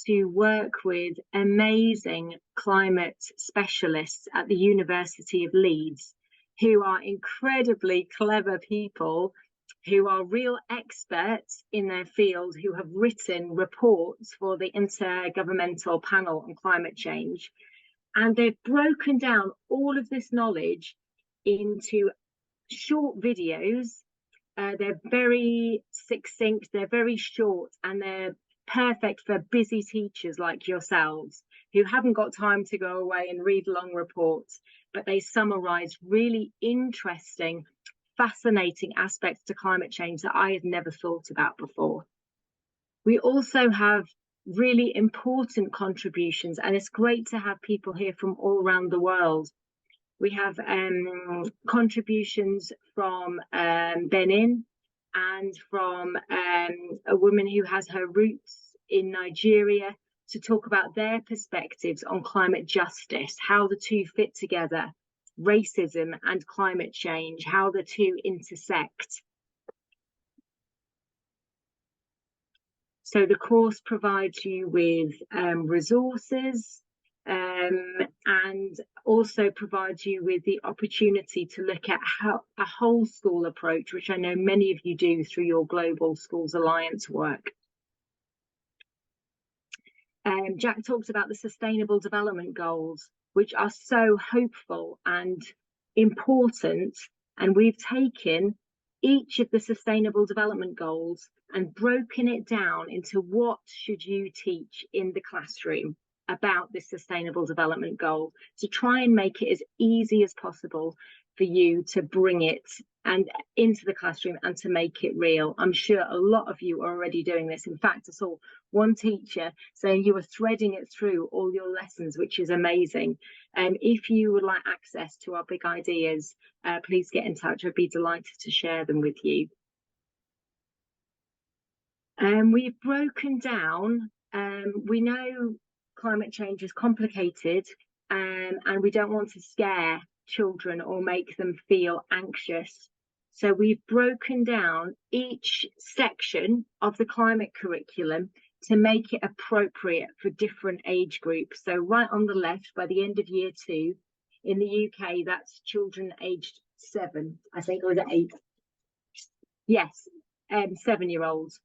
to work with amazing climate specialists at the University of Leeds, who are incredibly clever people, who are real experts in their field, who have written reports for the Intergovernmental Panel on Climate Change. And they've broken down all of this knowledge into short videos. They're very succinct, they're very short, and they're perfect for busy teachers like yourselves who haven't got time to go away and read long reports, but they summarize really interesting, fascinating aspects to climate change that I had never thought about before. We also have really important contributions, and it's great to have people here from all around the world. We have contributions from Benin, and from a woman who has her roots in Nigeria, to talk about their perspectives on climate justice, how the two fit together, racism and climate change, how the two intersect. So the course provides you with resources, and also provides you with the opportunity to look at a whole school approach, which I know many of you do through your Global Schools Alliance work. Jack talked about the Sustainable Development Goals, which are so hopeful and important, and we've taken each of the Sustainable Development Goals and broken it down into what should you teach in the classroom about this Sustainable Development Goal, to try and make it as easy as possible for you to bring it and into the classroom and to make it real. I'm sure a lot of you are already doing this. In fact, I saw one teacher saying you were threading it through all your lessons, which is amazing. If you would like access to our big ideas, please get in touch. I'd be delighted to share them with you. We've broken down, we know climate change is complicated, and we don't want to scare children or make them feel anxious. So we've broken down each section of the climate curriculum to make it appropriate for different age groups. So right on the left, by the end of year 2, in the UK, that's children aged 7, I think, or is it 8? Yes, 7-year-olds.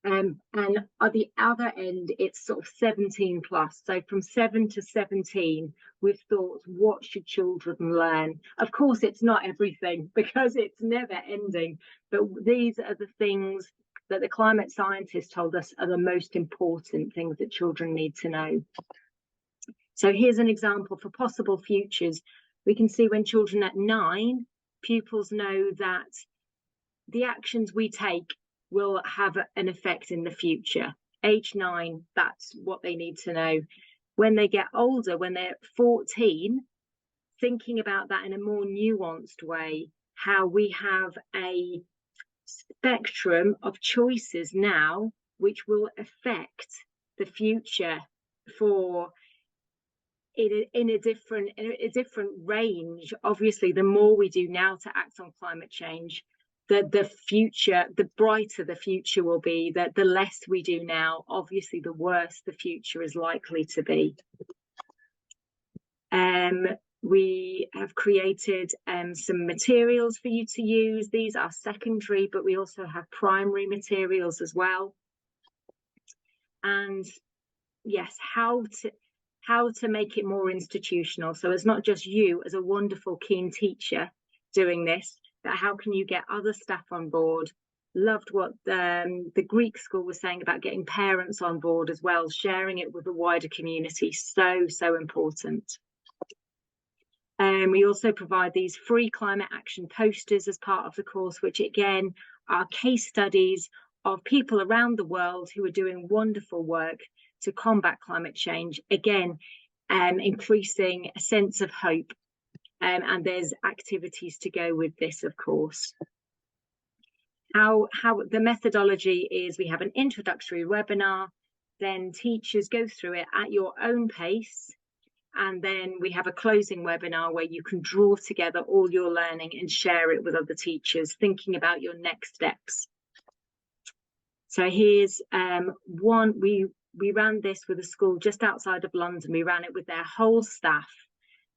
And at the other end, it's sort of 17 plus. So from 7 to 17, we've thought, what should children learn? Of course, it's not everything because it's never ending. But these are the things that the climate scientists told us are the most important things that children need to know. So here's an example for possible futures. We can see when children at 9, pupils know that the actions we take will have an effect in the future. Age 9, that's what they need to know. When they get older, when they're 14, thinking about that in a more nuanced way, how we have a spectrum of choices now which will affect the future for in a different range. Obviously, the more we do now to act on climate change, the future, the brighter the future will be. That the less we do now, obviously, the worse the future is likely to be. We have created some materials for you to use. These are secondary, but we also have primary materials as well. And yes, how to make it more institutional. So it's not just you as a wonderful, keen teacher doing this, but how can you get other staff on board? Loved what the Greek school was saying about getting parents on board as well, sharing it with the wider community. So important. We also provide these free climate action posters as part of the course, which again are case studies of people around the world who are doing wonderful work to combat climate change. Again, increasing a sense of hope. And there's activities to go with this, of course. How the methodology is, we have an introductory webinar, then teachers go through it at your own pace. And then we have a closing webinar where you can draw together all your learning and share it with other teachers, thinking about your next steps. So here's one, we ran this with a school just outside of London. We ran it with their whole staff.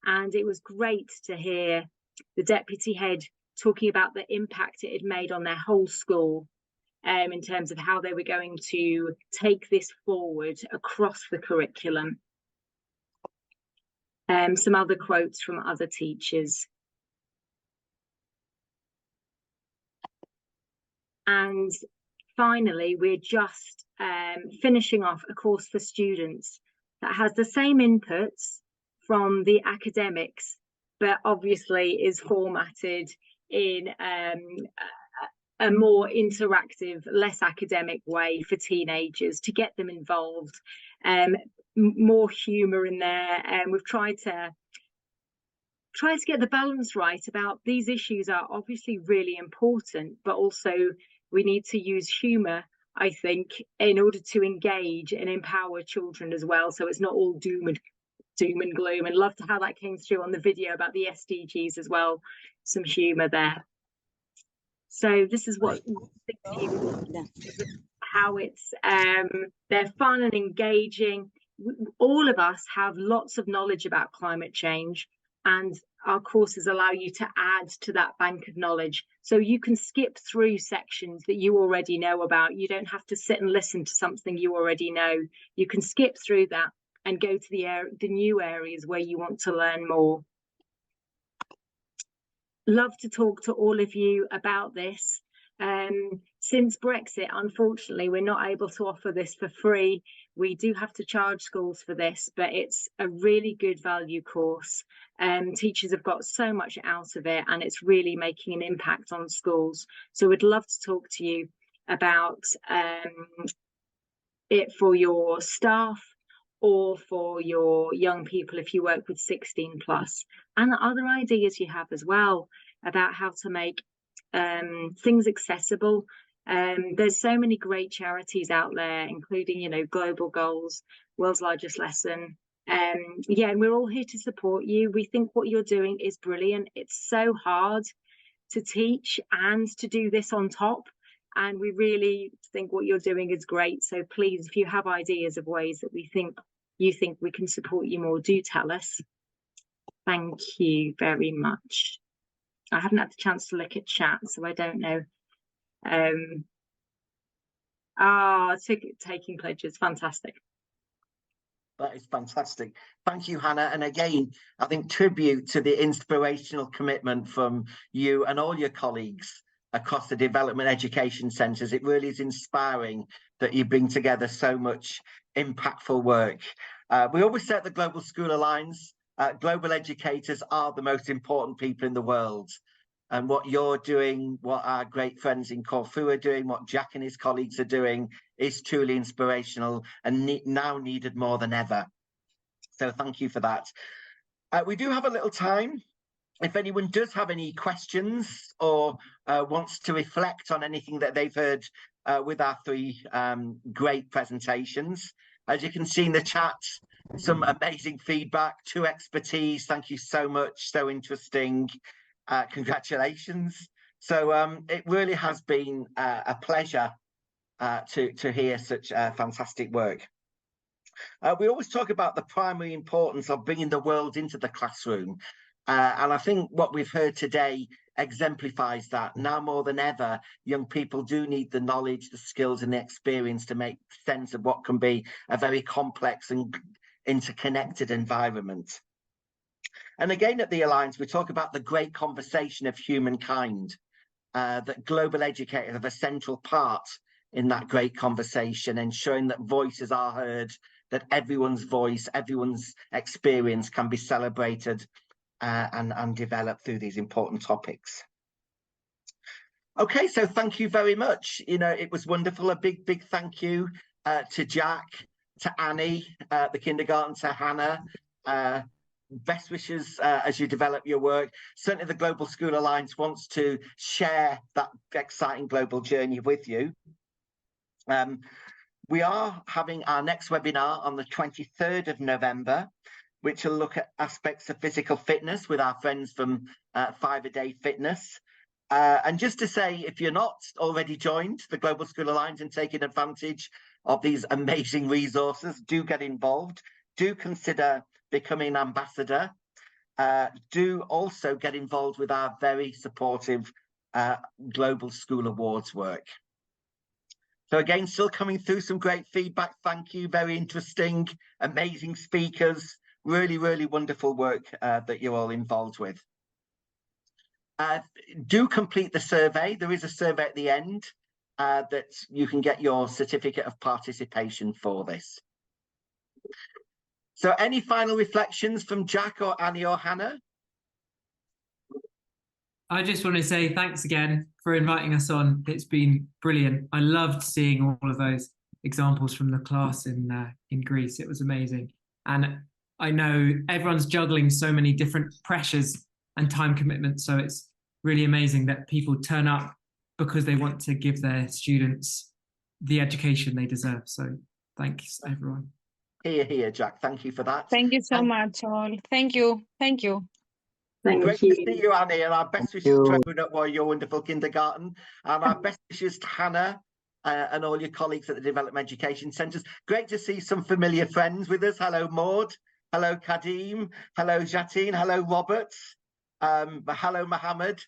And it was great to hear the deputy head talking about the impact it had made on their whole school in terms of how they were going to take this forward across the curriculum. Some other quotes from other teachers. And finally, we're just finishing off a course for students that has the same inputs from the academics, but obviously is formatted in a more interactive, less academic way for teenagers to get them involved. More humour in there, and we've tried to get the balance right about these issues are obviously really important, but also we need to use humour, I think, in order to engage and empower children as well, so it's not all doom and gloom. And loved how that came through on the video about the SDGs as well, some humour there. So this is what how it's they're fun and engaging. All of us have lots of knowledge about climate change, and our courses allow you to add to that bank of knowledge. So you can skip through sections that you already know about. You don't have to sit and listen to something you already know. You can skip through that and go to the new areas where you want to learn more. Love to talk to all of you about this. Since Brexit, unfortunately, we're not able to offer this for free. We do have to charge schools for this, but it's a really good value course. Teachers have got so much out of it, and it's really making an impact on schools. So we'd love to talk to you about it for your staff or for your young people if you work with 16 plus, and other ideas you have as well about how to make things accessible. There's so many great charities out there, including, you know, Global Goals, World's Largest Lesson. Yeah, and we're all here to support you. We think what you're doing is brilliant. It's so hard to teach and to do this on top, and we really think what you're doing is great. So please, if you have ideas of ways that you think we can support you more, do tell us. Thank you very much. I haven't had the chance to look at chat, so I don't know. Taking pledges, fantastic. That is fantastic. Thank you, Hannah. And again, I think tribute to the inspirational commitment from you and all your colleagues across the development education centres. It really is inspiring that you bring together so much impactful work. We always say at the Global School Alliance, global educators are the most important people in the world. And what you're doing, what our great friends in Corfu are doing, what Jack and his colleagues are doing is truly inspirational and now needed more than ever. So thank you for that. We do have a little time. If anyone does have any questions or wants to reflect on anything that they've heard with our three great presentations. As you can see in the chat, some amazing feedback, to expertise. Thank you so much. So interesting. Congratulations. So it really has been a pleasure to hear such fantastic work. We always talk about the primary importance of bringing the world into the classroom. And I think what we've heard today exemplifies that. Now more than ever, young people do need the knowledge, the skills and the experience to make sense of what can be a very complex and interconnected environment. And again, at the Alliance, we talk about the great conversation of humankind, that global educators have a central part in that great conversation, ensuring that voices are heard, that everyone's voice, everyone's experience can be celebrated and developed through these important topics. Okay, so thank you very much. You know, it was wonderful. A big, big thank you to Jack, to Annie, the kindergarten, to Hannah. Best wishes as you develop your work. Certainly the Global School Alliance wants to share that exciting global journey with you. We are having our next webinar on the 23rd of November, which will look at aspects of physical fitness with our friends from 5 A Day Fitness. And just to say, if you're not already joined the Global School Alliance and taking advantage of these amazing resources, do get involved. Do consider becoming an ambassador. Do also get involved with our very supportive Global School Awards work. So again, still coming through some great feedback. Thank you. Very interesting, amazing speakers. Really, really wonderful work that you're all involved with. Do complete the survey. There is a survey at the end that you can get your certificate of participation for this. So any final reflections from Jack or Annie or Hannah? I just want to say thanks again for inviting us on. It's been brilliant. I loved seeing all of those examples from the class in Greece. It was amazing. And I know everyone's juggling so many different pressures and time commitments. So it's really amazing that people turn up because they want to give their students the education they deserve. So thanks, everyone. Here, Jack. Thank you for that. Thank you so much, all. Thank you. Thank you. Great to see you, Annie, and our best wishes to everyone at your wonderful kindergarten, and our best wishes to Hannah and all your colleagues at the Development Education Centres. Great to see some familiar friends with us. Hello, Maud. Hello, Kadim. Hello, Jatin. Hello, Robert. Hello, Mohammed.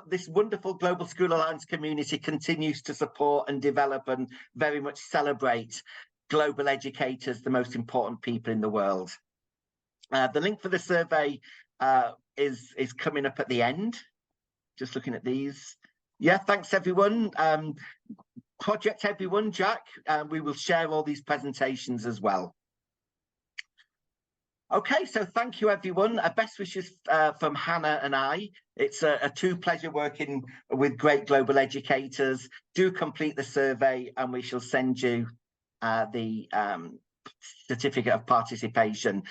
This wonderful Global School Alliance community continues to support and develop and very much celebrate global educators, the most important people in the world. The link for the survey is coming up at the end. Just looking at these. Yeah, thanks everyone. Project Everyone, Jack. We will share all these presentations as well. Okay, so thank you, everyone. Best wishes from Hannah and I. It's a true pleasure working with great global educators. Do complete the survey and we shall send you the certificate of participation.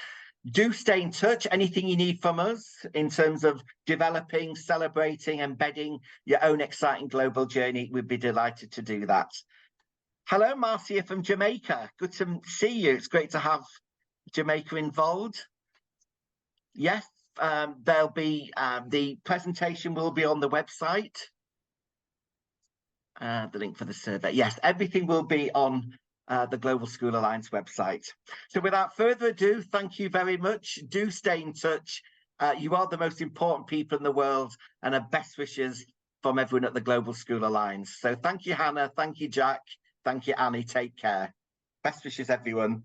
Do stay in touch. Anything you need from us in terms of developing, celebrating, embedding your own exciting global journey, we'd be delighted to do that. Hello, Marcia from Jamaica. Good to see you. It's great to have Jamaica involved. Yes, there'll be the presentation will be on the website. The link for the survey. Yes, everything will be on the Global School Alliance website. So without further ado, thank you very much. Do stay in touch. You are the most important people in the world, and our best wishes from everyone at the Global School Alliance. So thank you, Hannah. Thank you, Jack. Thank you, Annie. Take care. Best wishes, everyone.